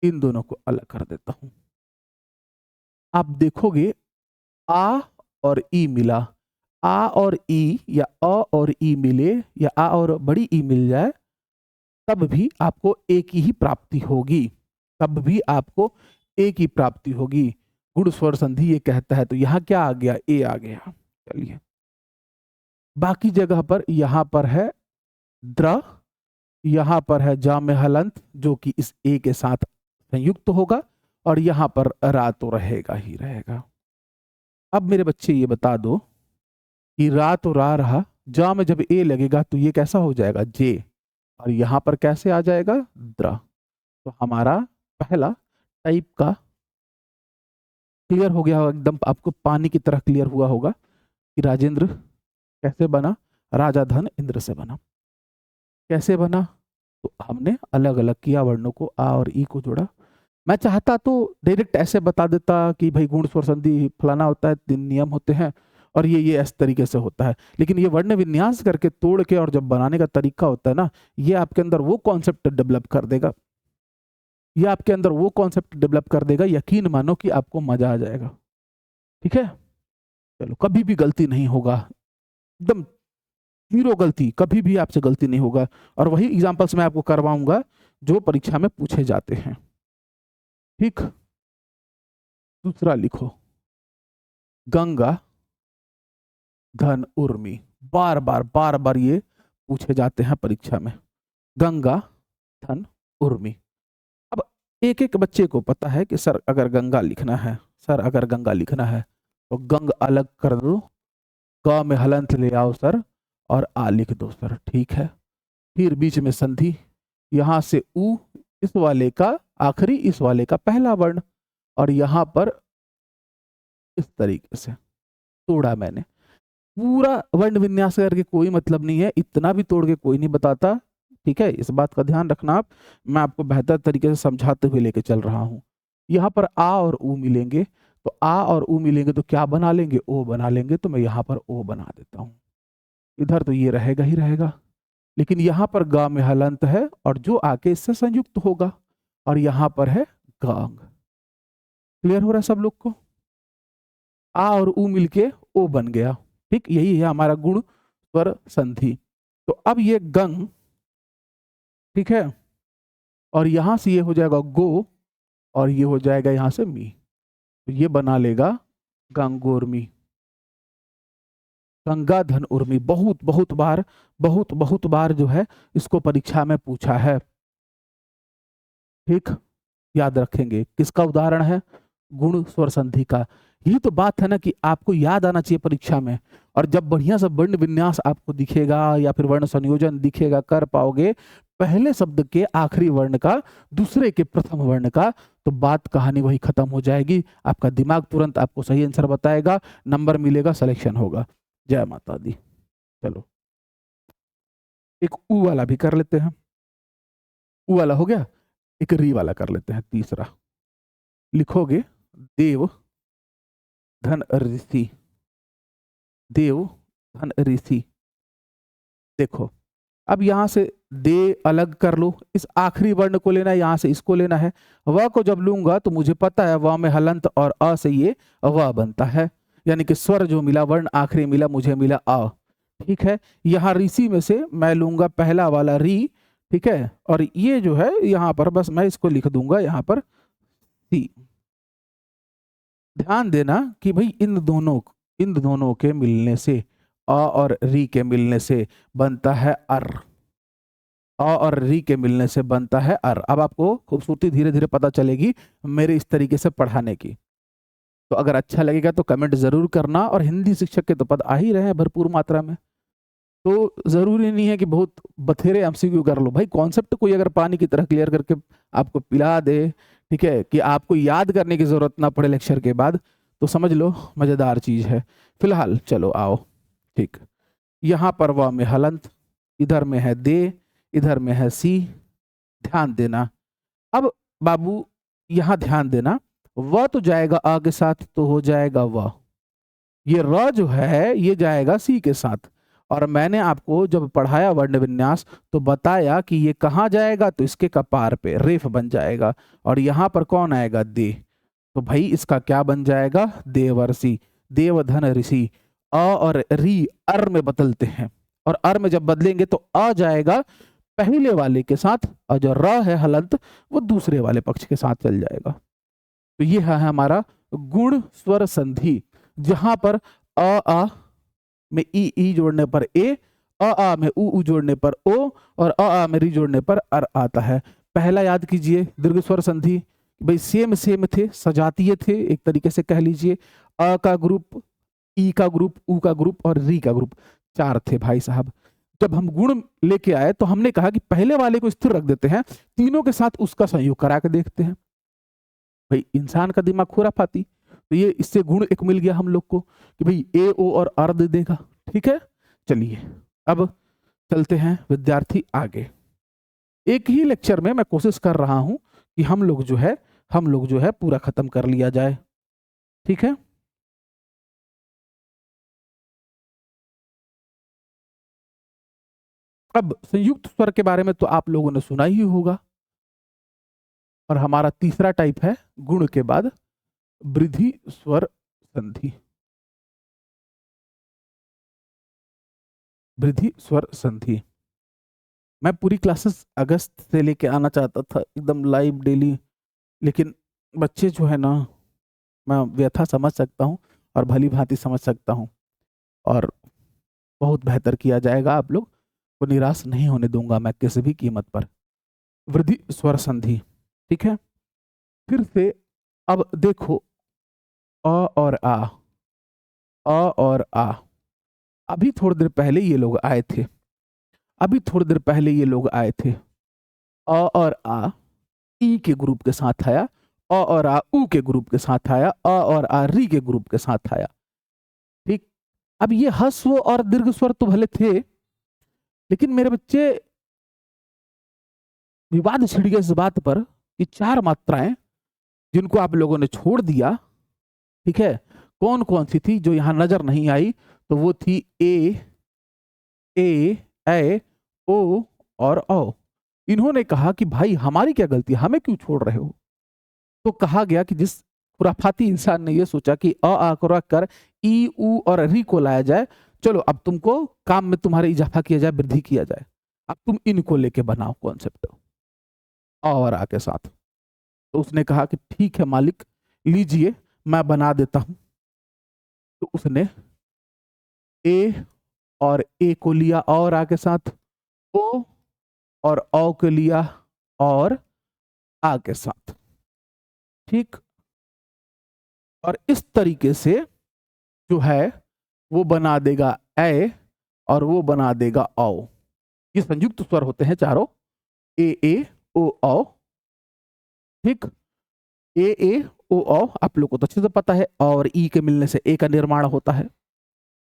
इन दोनों को अलग कर देता हूं। आप देखोगे आ और ई मिला, आ और ई या अ और ई मिले या आ और बड़ी ई मिल जाए, तब भी आपको एक ही प्राप्ति होगी, तब भी आपको एक ही प्राप्ति होगी। गुण स्वर संधि ये कहता है। तो यहां क्या आ गया, ए आ गया। चलिए, बाकी जगह पर यहां पर है द्र, यहां पर है जा में हलंत जो कि इस ए के साथ संयुक्त होगा, और यहां पर रा तो रहेगा ही रहेगा। अब मेरे बच्चे ये बता दो कि रा तो रा रहा, जा में जब ए लगेगा तो ये कैसा हो जाएगा, जे, और यहां पर कैसे आ जाएगा, द्र। तो हमारा पहला टाइप का क्लियर हो गया होगा, एकदम आपको पानी की तरह क्लियर हुआ होगा कि राजेंद्र कैसे बना, राजा धन इंद्र से बना। कैसे बना, तो हमने अलग अलग किया, वर्णों को आ और ई को जोड़ा। मैं चाहता तो डायरेक्ट ऐसे बता देता कि भाई गुण स्वर संधि फलाना होता है, 3 नियम होते हैं और ये इस तरीके से होता है, लेकिन ये वर्ण विन्यास करके तोड़ के और जब बनाने का तरीका होता है ना, ये आपके अंदर वो कॉन्सेप्ट डेवलप कर देगा, ये आपके अंदर वो कॉन्सेप्ट डेवलप कर देगा, यकीन मानो कि आपको मजा आ जाएगा। ठीक है, चलो, कभी भी गलती नहीं होगा, एकदम 0 गलती, कभी भी आपसे गलती नहीं होगा। और वही एग्जांपल्स मैं आपको करवाऊंगा जो परीक्षा में पूछे जाते हैं। ठीक, दूसरा लिखो, गंगा धन उर्मी। बार बार ये पूछे जाते हैं परीक्षा में, गंगा धन उर्मी। अब एक एक बच्चे को पता है कि सर अगर गंगा लिखना है, सर अगर गंगा लिखना है तो गंग अलग कर दो, ग में हलंत ले आओ सर, और आ लिख दो सर, ठीक है। फिर बीच में संधि, यहां से उ इस वाले का आखिरी, इस वाले का पहला वर्ण, और यहां पर इस तरीके से तोड़ा मैंने। पूरा वर्ण विन्यास करके कोई मतलब नहीं है, इतना भी तोड़ के कोई नहीं बताता, ठीक है, इस बात का ध्यान रखना आप। मैं आपको बेहतर तरीके से समझाते हुए लेके चल रहा हूं। यहाँ पर आ और ऊ मिलेंगे, तो आ और ऊ मिलेंगे तो क्या बना लेंगे, ओ बना लेंगे, तो मैं यहाँ पर ओ बना देता हूँ। इधर तो ये रहेगा ही रहेगा, लेकिन यहाँ पर गा में हलंत है और जो आके इससे संयुक्त होगा, और यहाँ पर है गांग। क्लियर हो रहा है सब लोग को? आ और ऊ मिलके ओ बन गया, ठीक, यही है हमारा गुण स्वर संधि। तो अब ये गंग, ठीक है, और यहां से ये हो जाएगा गो, और ये हो जाएगा यहां से मी, तो ये बना लेगा गंगोर्मी, गंगा धन उर्मी। बहुत बहुत बार, बहुत बहुत बार जो है इसको परीक्षा में पूछा है, ठीक, याद रखेंगे। किसका उदाहरण है? गुण स्वर संधि का। यही तो बात है ना कि आपको याद आना चाहिए परीक्षा में, और जब बढ़िया सा वर्ण विन्यास आपको दिखेगा या फिर वर्ण संयोजन दिखेगा, कर पाओगे पहले शब्द के आखिरी वर्ण का दूसरे के प्रथम वर्ण का, तो बात कहानी वही खत्म हो जाएगी। आपका दिमाग तुरंत आपको सही आंसर बताएगा, नंबर मिलेगा, सिलेक्शन होगा। जय माता दी। चलो एक ऊ वाला भी कर लेते हैं, ऊ वाला हो गया, एक री वाला कर लेते हैं तीसरा। लिखोगे देव धन ऋषि, देव धन ऋषि। देखो अब यहां से दे अलग कर लो, इस आखिरी वर्ण को लेना है, यहां से इसको लेना है। व को जब लूंगा तो मुझे पता है व में हलंत और अ से ये व बनता है, यानी कि स्वर जो मिला, वर्ण आखिरी मिला, मुझे मिला अ, ठीक है। यहाँ ऋषि में से मैं लूंगा पहला वाला री, ठीक है, और ये जो है यहाँ पर बस मैं इसको लिख दूंगा यहाँ पर सी। ध्यान देना कि भाई इन दोनों के मिलने से, अ और री के मिलने से बनता है अर, अ और री के मिलने से बनता है अर। अब आपको खूबसूरती धीरे धीरे पता चलेगी मेरे इस तरीके से पढ़ाने की। तो अगर अच्छा लगेगा तो कमेंट जरूर करना, और हिंदी शिक्षक के तो पद आ ही रहे हैं भरपूर मात्रा में, तो जरूरी नहीं है कि बहुत बथेरे एमसीक्यू कर लो। भाई कॉन्सेप्ट कोई अगर पानी की तरह क्लियर करके आपको पिला दे, ठीक है, कि आपको याद करने की जरूरत ना पड़े लेक्चर के बाद, तो समझ लो मजेदार चीज है। फिलहाल चलो आओ, ठीक, यहाँ पर व में हलंत, इधर में है दे, इधर में है सी। ध्यान देना अब बाबू, यहां ध्यान देना, व तो जाएगा आ के साथ तो हो जाएगा व, ये र जो है ये जाएगा सी के साथ। और मैंने आपको जब पढ़ाया वर्ण विन्यास तो बताया कि ये कहाँ जाएगा, तो इसके कपार पे रेफ बन जाएगा, और यहां पर कौन आएगा, दे। तो भाई इसका क्या बन जाएगा, देवर्षि, देवधन ऋषि। अ और री अर में बदलते हैं, और अर में जब बदलेंगे तो आ जाएगा पहले वाले के साथ, और जो र है हलंत वो दूसरे वाले पक्ष के साथ चल जाएगा। तो ये है हमारा गुण स्वर संधि, जहां पर अ आ में ई जोड़ने पर ए, अ में उ जोड़ने पर ओ, और अ में री जोड़ने पर अर आता है। पहला याद कीजिए दीर्घ स्वर संधि, भाई सेम सेम थे, सजातीय थे, एक तरीके से कह लीजिए। अ का ग्रुप, ई का ग्रुप, उ का ग्रुप और री का ग्रुप, चार थे भाई साहब। जब हम गुण लेके आए तो हमने कहा कि पहले वाले को स्थिर रख देते हैं, तीनों के साथ उसका संयोग करा के देखते हैं। भाई इंसान का दिमाग खुराफाती, तो ये इससे गुण एक मिल गया हम लोग को कि भाई ए ओ और आर दे देगा, ठीक है। चलिए अब चलते हैं विद्यार्थी आगे। एक ही लेक्चर में मैं कोशिश कर रहा हूं कि हम लोग जो है पूरा खत्म कर लिया जाए, ठीक है। अब संयुक्त स्वर के बारे में तो आप लोगों ने सुना ही होगा, और हमारा तीसरा टाइप है गुण के बाद वृद्धि स्वर संधि, वृद्धि स्वर संधि। मैं पूरी क्लासेस अगस्त से लेके आना चाहता था एकदम लाइव डेली, लेकिन बच्चे जो है ना, मैं व्यथा समझ सकता हूँ और भली भांति समझ सकता हूँ, और बहुत बेहतर किया जाएगा। आप लोग को निराश नहीं होने दूंगा मैं किसी भी कीमत पर। वृद्धि स्वर संधि, ठीक है। फिर से अब देखो, अ और आ, अ और आ। अभी थोड़ी देर पहले ये लोग आए थे, अभी थोड़ी देर पहले ये लोग आए थे। अ और आ ई के ग्रुप के साथ आया, अ और आ ऊ के ग्रुप के साथ आया, अ और आ री के ग्रुप के साथ आया। ठीक। अब ये ह्रस्व और दीर्घ स्वर तो भले थे, लेकिन मेरे बच्चे विवाद छिड़ गया इस बात पर कि चार मात्राएं जिनको आप लोगों ने छोड़ दिया, ठीक है, कौन कौन सी थी जो यहां नजर नहीं आई? तो वो थी ए ओ और औ। इन्होंने कहा कि भाई हमारी क्या गलती, हमें क्यों छोड़ रहे हो? तो कहा गया कि जिस खुराफाती इंसान ने यह सोचा कि आ को रख कर ई ऊ और री को लाया जाए, चलो अब तुमको काम में तुम्हारे इजाफा किया जाए, वृद्धि किया जाए, अब तुम इनको लेके बनाओ कॉन्सेप्ट आ और आ के साथ। तो उसने कहा कि ठीक है मालिक, लीजिए मैं बना देता हूं। तो उसने ए और ए को लिया और आ के साथ, ओ और औ के लिया और आ के साथ। ठीक। और इस तरीके से जो है वो बना देगा ए और वो बना देगा औ। ये संयुक्त स्वर होते हैं चारों, ए ओ औ। ठीक। ए ओ औ आप लोग को तो अच्छे से पता है, और ई के मिलने से ए का निर्माण होता है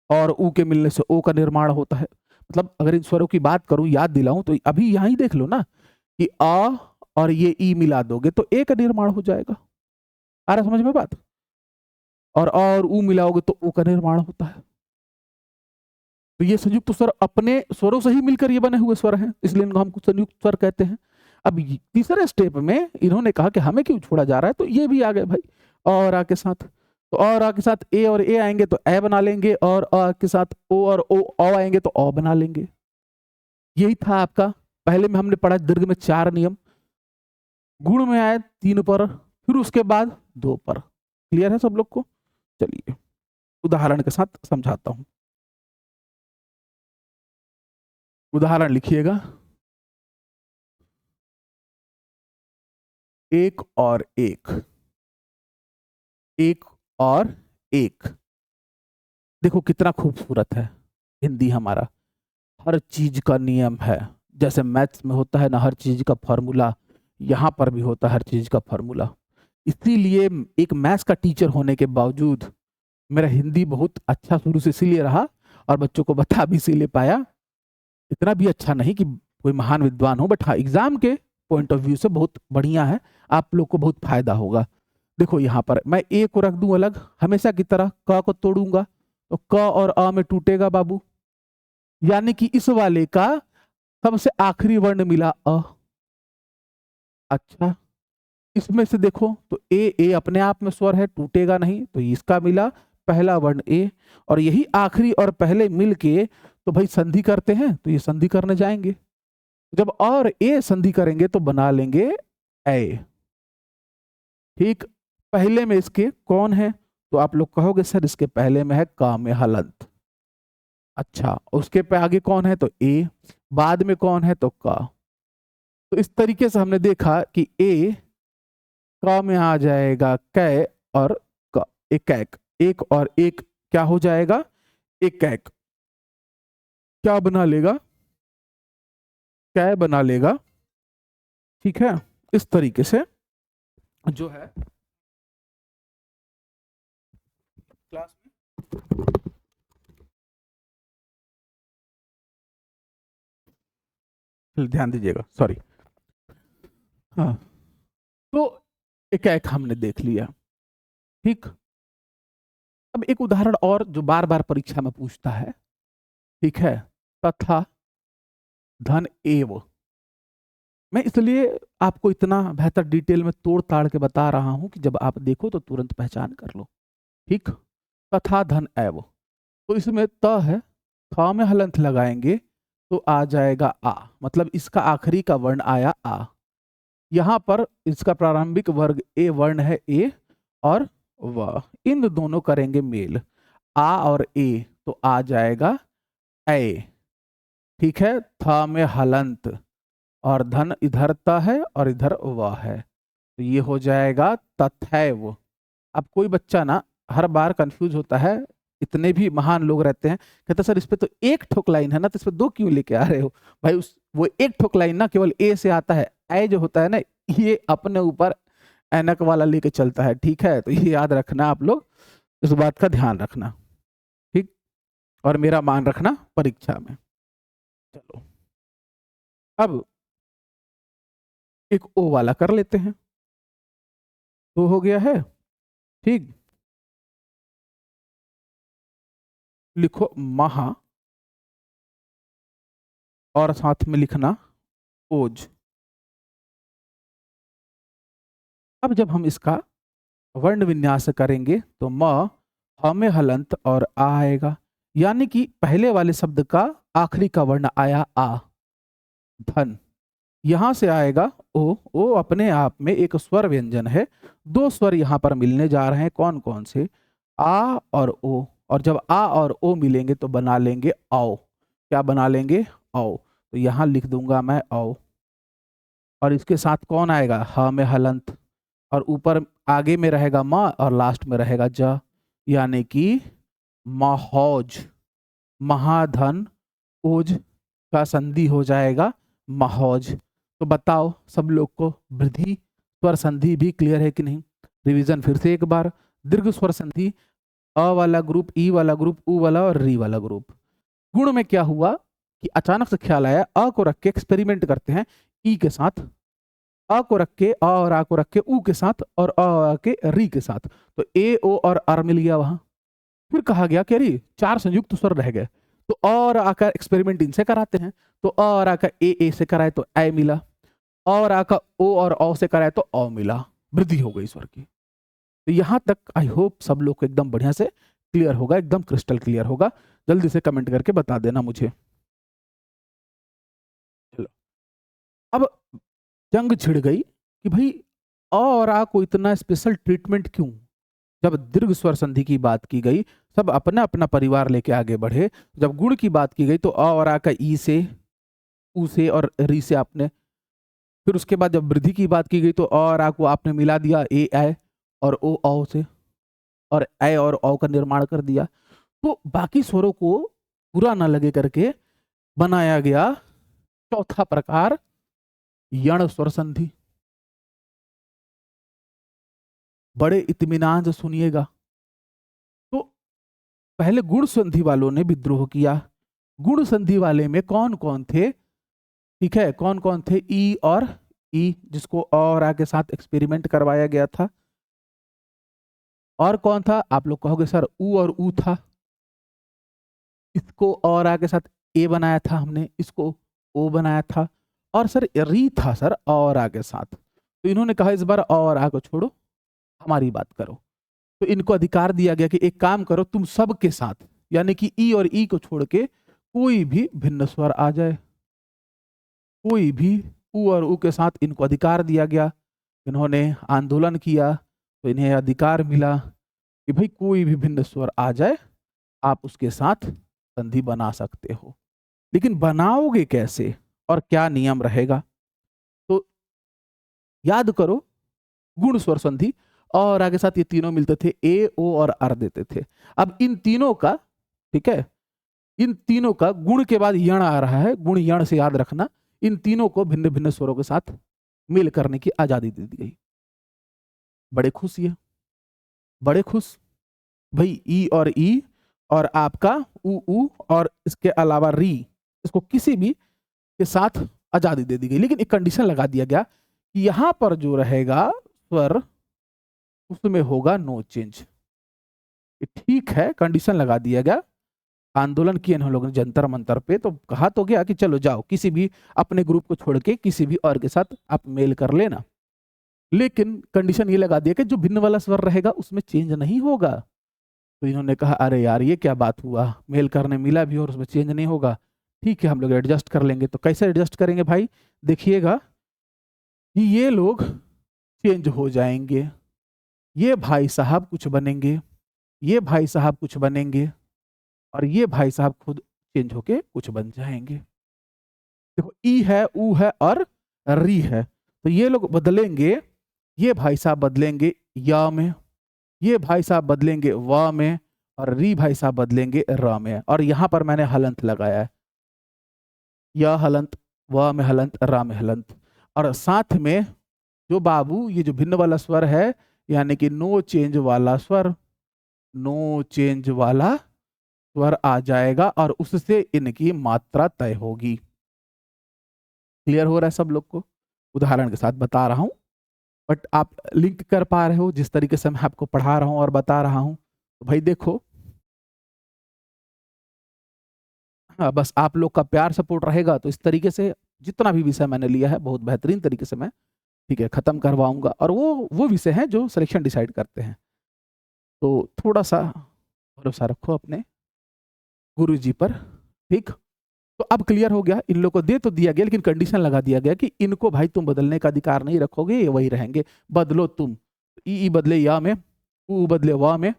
और ऊ के मिलने से ओ का निर्माण होता है। मतलब अगर इन स्वरों की बात करूं, याद दिलाऊं, तो अभी यहां ही देख लो ना कि आ और ये ई मिला दोगे तो ए का निर्माण हो जाएगा। आ रहा समझ में बात? और ऊ मिलाओगे तो ओ का निर्माण होता है। तो ये संयुक्त स्वर अपने स्वरों से ही मिलकर ये बने हुए स्वर हैं, इसलिए इनको हम संयुक्त स्वर कहते हैं। अब तीसरे स्टेप में इन्होंने कहा कि हमें क्यों छोड़ा जा रहा है, तो ये भी आ गए भाई और आ के साथ। तो और आ के साथ ए और ए आएंगे तो ए बना लेंगे, और आ के साथ ओ और ओ आएंगे तो ओ बना लेंगे। यही था आपका, पहले में हमने पढ़ा दीर्घ में 4 नियम, गुण में आए 3 पर, फिर उसके बाद 2 पर। क्लियर है सब लोग को? चलिए उदाहरण के साथ समझाता हूं। उदाहरण लिखिएगा, एक और एक, एक और एक। देखो कितना खूबसूरत है हिंदी हमारा, हर चीज का नियम है। जैसे मैथ्स में होता है ना हर चीज का फॉर्मूला, यहां पर भी होता है हर चीज का फॉर्मूला। इसीलिए एक मैथ्स का टीचर होने के बावजूद मेरा हिंदी बहुत अच्छा शुरू से इसीलिए रहा, और बच्चों को बता भी इसीलिए पाया। इतना भी अच्छा नहीं कि कोई महान विद्वान हो, बट हाँ एग्जाम के पॉइंट ऑफ व्यू से बहुत बढ़िया है, आप लोग को बहुत फायदा होगा। देखो यहाँ पर मैं ए को रख दूं अलग, हमेशा की तरह क को तोड़ूंगा तो क और अ में टूटेगा बाबू, यानी कि इस वाले का सबसे आखिरी वर्ण मिला अ। अच्छा, इसमें से देखो तो ए अपने आप में स्वर है, टूटेगा नहीं, तो इसका मिला पहला वर्ण ए, और यही आखिरी और पहले मिलके तो भाई संधि करते हैं, तो ये संधि करने जाएंगे। जब और ए संधि करेंगे तो बना लेंगे ए। ठीक। पहले में इसके कौन है, तो आप लोग कहोगे सर इसके पहले में है का में हलंत। अच्छा, उसके पे आगे कौन है, तो ए, बाद में कौन है, तो का। तो इस तरीके से हमने देखा कि ए का में आ जाएगा कै और का, एक कैक, एक और एक क्या हो जाएगा, एक कैक, क्या बना लेगा, कै बना लेगा। ठीक है, इस तरीके से जो है क्लास में ध्यान दीजिएगा, सॉरी। हाँ, तो एक एक हमने देख लिया। ठीक। अब एक उदाहरण और जो बार बार परीक्षा में पूछता है, ठीक है, तथा धन एव। मैं इसलिए आपको इतना बेहतर डिटेल में तोड़ ताड़ के बता रहा हूं कि जब आप देखो तो तुरंत पहचान कर लो। ठीक। तथा धन एव, तो इसमें त है, थ में हलंत लगाएंगे तो आ जाएगा आ, मतलब इसका आखिरी का वर्ण आया आ। यहां पर इसका प्रारंभिक वर्ग ए वर्ण है ए, और व, इन दोनों करेंगे मेल, आ और ए तो आ जाएगा ए। ठीक है, थ में हलंत और धन इधर त है और इधर व है, तो ये हो जाएगा तथैव। अब कोई बच्चा ना हर बार कंफ्यूज होता है, इतने भी महान लोग रहते हैं, कहते सर इस पे तो एक ठोक लाइन है ना, तो इस पे दो क्यों लेके आ रहे हो भाई। उस वो एक ठोक लाइन ना केवल ए से आता है, ए जो होता है ना ये अपने ऊपर ऐनक वाला लेके चलता है, ठीक है। तो ये याद रखना आप लोग, इस बात का ध्यान रखना, ठीक। और मेरा मान रखना परीक्षा में। चलो अब एक ओ वाला कर लेते हैं, तो हो गया है, ठीक। लिखो महा और साथ में लिखना ओज। अब जब हम इसका वर्ण विन्यास करेंगे तो म ह में हलंत और आ आएगा, यानी कि पहले वाले शब्द का आखिरी का वर्ण आया आ, धन। यहां से आएगा ओ। ओ अपने आप में एक स्वर व्यंजन है, दो स्वर यहां पर मिलने जा रहे हैं, कौन कौन से, आ और ओ। और जब आ और ओ मिलेंगे तो बना लेंगे औ। क्या बना लेंगे, औ। तो यहां लिख दूंगा मैं औ, और इसके साथ कौन आएगा, ह में हलंत, और ऊपर आगे में रहेगा म और लास्ट में रहेगा ज, यानी कि महौज। महाधन ओज का संधि हो जाएगा महौज। तो बताओ सब लोग को वृद्धि स्वर संधि भी क्लियर है कि नहीं। रिवीजन फिर से एक बार, दीर्घ स्वर संधि अ वाला ग्रुप, ई वाला ग्रुप, उ वाला और री वाला ग्रुप। गुण में क्या हुआ कि अचानक से ख्याल आया अ को रख के एक्सपेरिमेंट करते हैं ई के साथ, अ को रख के अ और आ को रख के उ के साथ, और अ आ के री के साथ, तो ए ओ और अर मिल गया वहां। फिर कहा गया कि अरे चार संयुक्त स्वर रह गए, तो अ और आ का एक्सपेरिमेंट इनसे कराते हैं, तो अ और आ का ए से कराए तो ए मिला, और आ का ओ और औ से कराए तो औ मिला, वृद्धि हो गई स्वर की। तो यहां तक आई होप सब लोग को एकदम बढ़िया से क्लियर होगा, एकदम क्रिस्टल क्लियर होगा। जल्दी से कमेंट करके बता देना मुझे। चलो अब जंग छिड़ गई कि भाई अ और आ को इतना स्पेशल ट्रीटमेंट क्यों। जब दीर्घ स्वर संधि की बात की गई, सब अपना अपना परिवार लेके आगे बढ़े। जब गुण की बात की गई तो अ और आ का ई से, उ से और री से आपने, फिर उसके बाद जब वृद्धि की बात की गई तो अ और आ को आपने मिला दिया ए ऐ और ओ औ से, और ऐ और औ का निर्माण कर दिया। तो बाकी स्वरों को बुरा ना लगे करके बनाया गया चौथा प्रकार यण स्वर संधि। बड़े इत्मीनान से सुनिएगा। तो पहले गुण संधि वालों ने विद्रोह किया। गुण संधि वाले में कौन कौन थे, ठीक है, कौन कौन थे, ई और ई, जिसको और आ के साथ एक्सपेरिमेंट करवाया गया था। और कौन था, आप लोग कहोगे सर ऊ और ऊ था, इसको और आ के साथ ए बनाया था हमने, इसको ओ बनाया था। और सर री था सर और आ के साथ, तो इन्होंने कहा इस बार और आ को छोड़ो, हमारी बात करो। तो इनको अधिकार दिया गया कि एक काम करो तुम सब के साथ, यानी कि ई और ई को छोड़ के कोई भी भिन्न स्वर आ जाए, कोई भी उ और उ के साथ इनको अधिकार दिया गया। इन्होंने आंदोलन किया तो इन्हें अधिकार मिला कि भाई कोई भी भिन्न स्वर आ जाए आप उसके साथ संधि बना सकते हो। लेकिन बनाओगे कैसे और क्या नियम रहेगा, तो याद करो गुण स्वर संधि और आगे साथ ये तीनों मिलते थे, ए ओ और अर देते थे। अब इन तीनों का, ठीक है, इन तीनों का गुण के बाद यण आ रहा है, गुण यण से याद रखना, इन तीनों को भिन्न भिन्न स्वरों के साथ मेल करने की आजादी दे दी गई। बड़े खुश ये, बड़े खुश भाई, ई और ई और आपका उ और इसके अलावा री, इसको किसी भी के साथ आजादी दे दी गई। लेकिन एक कंडीशन लगा दिया गया कि यहां पर जो रहेगा स्वर उसमें होगा नो चेंज। ठीक है, कंडीशन लगा दिया गया। आंदोलन किए इन लोगों ने जंतर मंतर पे, तो कहा तो गया कि चलो जाओ किसी भी अपने ग्रुप को छोड़ के किसी भी और के साथ आप मेल कर लेना, लेकिन कंडीशन ये लगा दिया कि जो भिन्न वाला स्वर रहेगा उसमें चेंज नहीं होगा। तो इन्होंने कहा अरे यार ये क्या बात हुआ, मेल करने मिला भी और उसमें चेंज नहीं होगा, ठीक है हम लोग एडजस्ट कर लेंगे। तो कैसे एडजस्ट करेंगे भाई, देखिएगा कि ये लोग चेंज हो जाएंगे, ये भाई साहब कुछ बनेंगे, ये भाई साहब कुछ बनेंगे, और ये भाई साहब खुद चेंज होके कुछ बन जाएंगे। देखो ई है, ऊ है और री है, तो ये लोग बदलेंगे ये भाई साहब बदलेंगे या में, ये भाई साहब बदलेंगे व में, और री भाई साहब बदलेंगे र में। और यहां पर मैंने हलंत लगाया है, या हलंत, व में हलंत, रा में हलंत। और साथ में जो बाबू ये जो भिन्न वाला स्वर है, यानी कि नो चेंज वाला स्वर, नो चेंज वाला स्वर आ जाएगा और उससे इनकी मात्रा तय होगी। क्लियर हो रहा है सब लोग को? उदाहरण के साथ बता रहा हूं, बट आप लिंक कर पा रहे हो जिस तरीके से मैं आपको पढ़ा रहा हूं और बता रहा हूं। तो भाई देखो, हाँ, बस आप लोग का प्यार सपोर्ट रहेगा तो इस तरीके से जितना भी विषय मैंने लिया है बहुत बेहतरीन तरीके से मैं, ठीक है, खत्म करवाऊंगा। और वो विषय हैं जो सिलेक्शन डिसाइड करते हैं। तो थोड़ा सा भरोसा रखो अपने गुरु जी पर, ठीक। तो अब क्लियर हो गया, इन लोग को दे तो दिया गया लेकिन कंडीशन लगा दिया गया कि इनको भाई तुम बदलने का अधिकार नहीं रखोगे, ये वही रहेंगे, बदलो तुम। ई बदले या में, ऊ बदले वा में,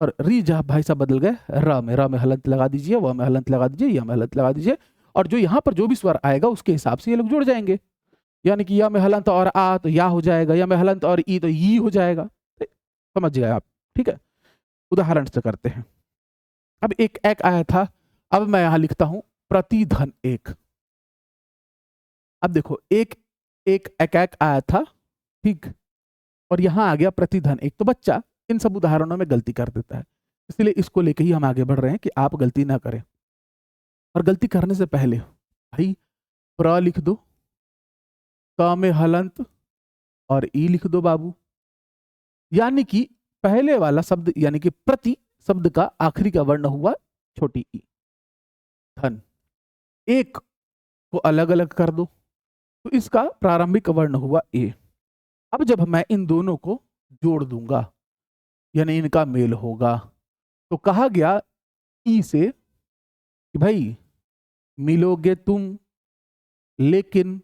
और री जहाँ भाई साहब बदल गए र में हलंत लगा दीजिए, व में हलंत लगा दीजिए, या में हलंत लगा दीजिए। और जो यहाँ पर जो भी स्वर आएगा उसके हिसाब से ये लोग जुड़ जाएंगे। यानी कि या में हलंत और आ तो या हो जाएगा, या में हलंत और ई तो ई हो जाएगा। समझ गए आप? ठीक है, उदाहरण से करते हैं। अब एक एक आया था, अब मैं यहां लिखता हूं प्रतिधन एक। अब देखो एक एक एक आया था, ठीक, और यहां आ गया प्रतिधन एक। तो बच्चा इन सब उदाहरणों में गलती कर देता है, इसलिए इसको लेके ही हम आगे बढ़ रहे हैं कि आप गलती ना करें। और गलती करने से पहले भाई प्र लिख दो, त में हलंत और ई लिख दो बाबू। यानी कि पहले वाला शब्द यानी कि प्रति शब्द का आखिरी का वर्ण हुआ छोटी ई। धन एक को अलग अलग कर दो तो इसका प्रारंभिक वर्ण हुआ ए। अब जब मैं इन दोनों को जोड़ दूंगा यानी इनका मेल होगा, तो कहा गया ई से कि भाई मिलोगे तुम, लेकिन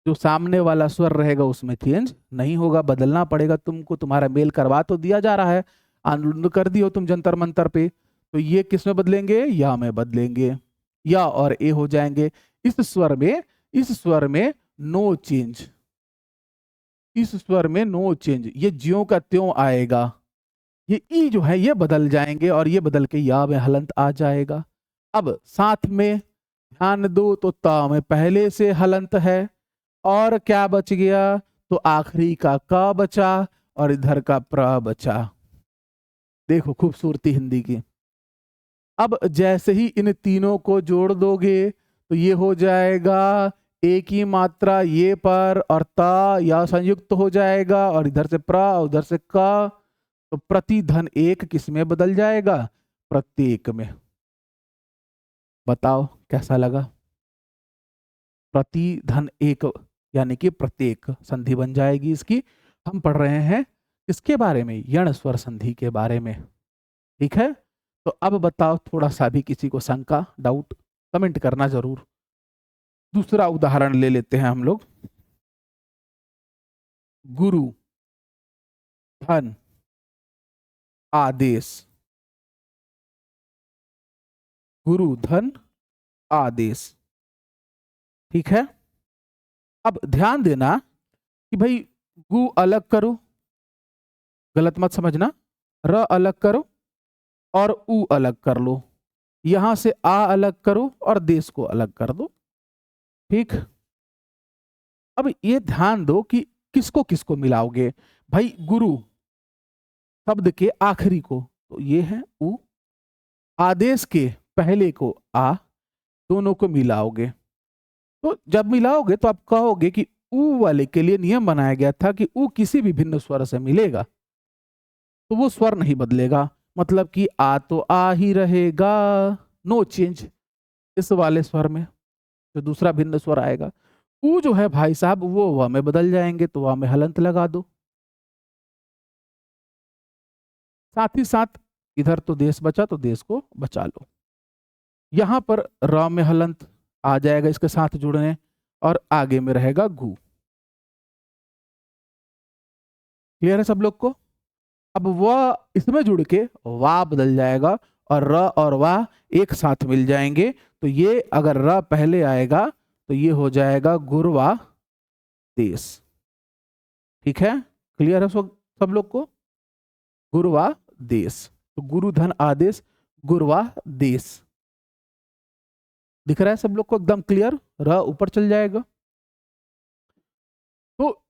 जो सामने वाला स्वर रहेगा उसमें चेंज नहीं होगा, बदलना पड़ेगा तुमको। तुम्हारा मेल करवा तो दिया जा रहा है, आंदोलन कर दियो तुम जंतर मंतर पे, तो ये किस में बदलेंगे? या में बदलेंगे, या और ए हो जाएंगे। इस स्वर में नो चेंज, इस स्वर में नो चेंज, ये ज्यों का त्यों आएगा। ये ई जो है ये बदल जाएंगे और ये बदल के या में हलंत आ जाएगा। अब साथ में ध्यान दो तो ता में पहले से हलंत है, और क्या बच गया? तो आखिरी का क बचा और इधर का प्र बचा। देखो खूबसूरती हिंदी की। अब जैसे ही इन तीनों को जोड़ दोगे तो ये हो जाएगा एक ही मात्रा ये पर, और ता या संयुक्त हो जाएगा, और इधर से प्र उधर से क। तो प्रतिधन एक किस में बदल जाएगा? प्रत्येक में। बताओ कैसा लगा? प्रतिधन एक यानी कि प्रत्येक संधि बन जाएगी इसकी। हम पढ़ रहे हैं इसके बारे में, यण स्वर संधि के बारे में, ठीक है। तो अब बताओ, थोड़ा सा भी किसी को शंका डाउट कमेंट करना जरूर। दूसरा उदाहरण ले लेते हैं हम लोग। गुरु धन आदेश, गुरु धन आदेश, ठीक है। अब ध्यान देना कि भाई गु अलग करो, गलत मत समझना, र अलग करो और उ अलग कर लो, यहां से आ अलग करो और देश को अलग कर दो, ठीक। अब ये ध्यान दो कि किसको किसको मिलाओगे। भाई गुरु शब्द के आखिरी को तो ये है उ, आदेश के पहले को आ, दोनों को मिलाओगे। तो जब मिलाओगे तो आप कहोगे कि उ वाले के लिए नियम बनाया गया था कि उ किसी भी भिन्न स्वर से मिलेगा तो वो स्वर नहीं बदलेगा, मतलब कि आ तो आ ही रहेगा, नो चेंज। इस वाले स्वर में जो दूसरा भिन्न स्वर आएगा, उ जो है भाई साहब वो व में बदल जाएंगे, तो व में हलंत लगा दो। साथ ही साथ इधर तो देश बचा तो देश को बचा लो। यहां पर र में हलंत आ जाएगा इसके साथ जुड़ने, और आगे में रहेगा गु। क्लियर है सब लोग को? अब वह इसमें जुड़ के वा बदल जाएगा और र और वा एक साथ मिल जाएंगे, तो ये अगर र पहले आएगा तो ये हो जाएगा गुरवा देश, ठीक है। क्लियर है सब लोग को? गुरुवादेश, तो गुरु धन आदेश गुरुवादेश, दिख रहा है सब लोग को एकदम क्लियर? र ऊपर चल जाएगा। तो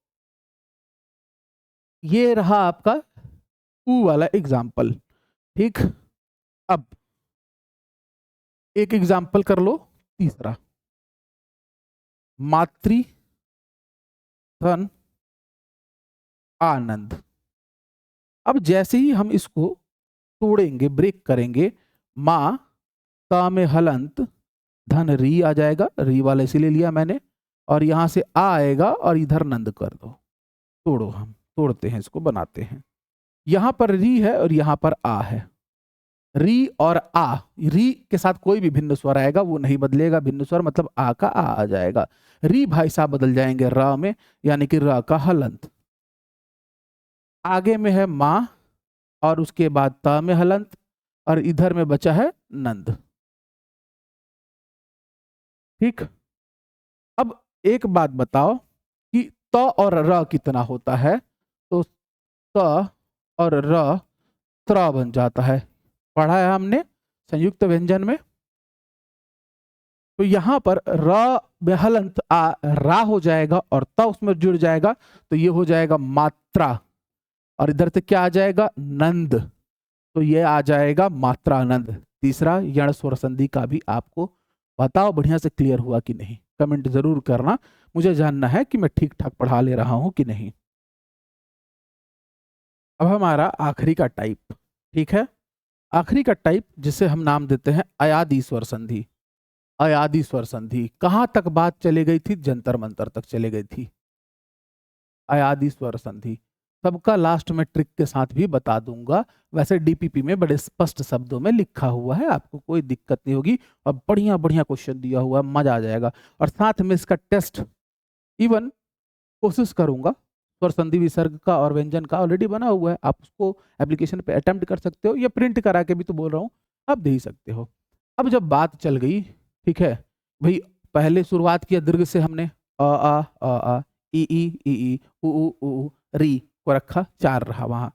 ये रहा आपका ऊ वाला एग्जाम्पल। ठीक, अब एक एग्जाम्पल कर लो तीसरा, मातृ धन आनंद। अब जैसे ही हम इसको तोड़ेंगे, ब्रेक करेंगे, माँ ता में हलंत धन री आ जाएगा, री वाला इसीलिए लिया मैंने, और यहां से आ आएगा और इधर नंद कर दो। तोड़ो, हम तोड़ते हैं इसको, बनाते हैं। यहां पर री है और यहां पर आ है। री और आ, री के साथ कोई भी भिन्न स्वर आएगा वो नहीं बदलेगा, भिन्न स्वर मतलब आ का आ जाएगा। री भाई साहब बदल जाएंगे र में, यानी कि र का हलंत। आगे में है माँ और उसके बाद त में हलंत, और इधर में बचा है नंद। ठीक, अब एक बात बताओ कि त और र कितना होता है? तो त और र त्र बन जाता है, पढ़ा है हमने संयुक्त व्यंजन में। तो यहां पर र में हलंत आ रा हो जाएगा और त उसमें जुड़ जाएगा, तो ये हो जाएगा मात्रा, और इधर से क्या आ जाएगा? नंद, तो ये आ जाएगा मात्रानंद। तीसरा यण स्वर संधि का भी आपको बताओ बढ़िया से क्लियर हुआ कि नहीं, कमेंट जरूर करना, मुझे जानना है कि मैं ठीक ठाक पढ़ा ले रहा हूं कि नहीं। अब हमारा आखिरी का टाइप, ठीक है, आखिरी का टाइप जिसे हम नाम देते हैं अयादि स्वर संधि। अयादि स्वर संधि कहां तक बात चली गई थी? जंतर मंतर तक चली गई थी। अयादि स्वर संधि सबका लास्ट में ट्रिक के साथ भी बता दूंगा, वैसे डीपीपी में बड़े स्पष्ट शब्दों में लिखा हुआ है, आपको कोई दिक्कत नहीं होगी, और बढ़िया बढ़िया क्वेश्चन दिया हुआ है, मजा आ जाएगा। और साथ में इसका टेस्ट इवन कोशिश करूंगा, स्वर संधि विसर्ग का और व्यंजन का ऑलरेडी बना हुआ है, आप उसको एप्लीकेशन पे अटेम्प्ट कर सकते हो, या प्रिंट करा के भी तो बोल रहा हूँ, आप दे ही सकते हो। अब जब बात चल गई, ठीक है भाई, पहले शुरुआत किया दीर्घ से हमने, आ ई उ री को रखा, 4 रहा वहां।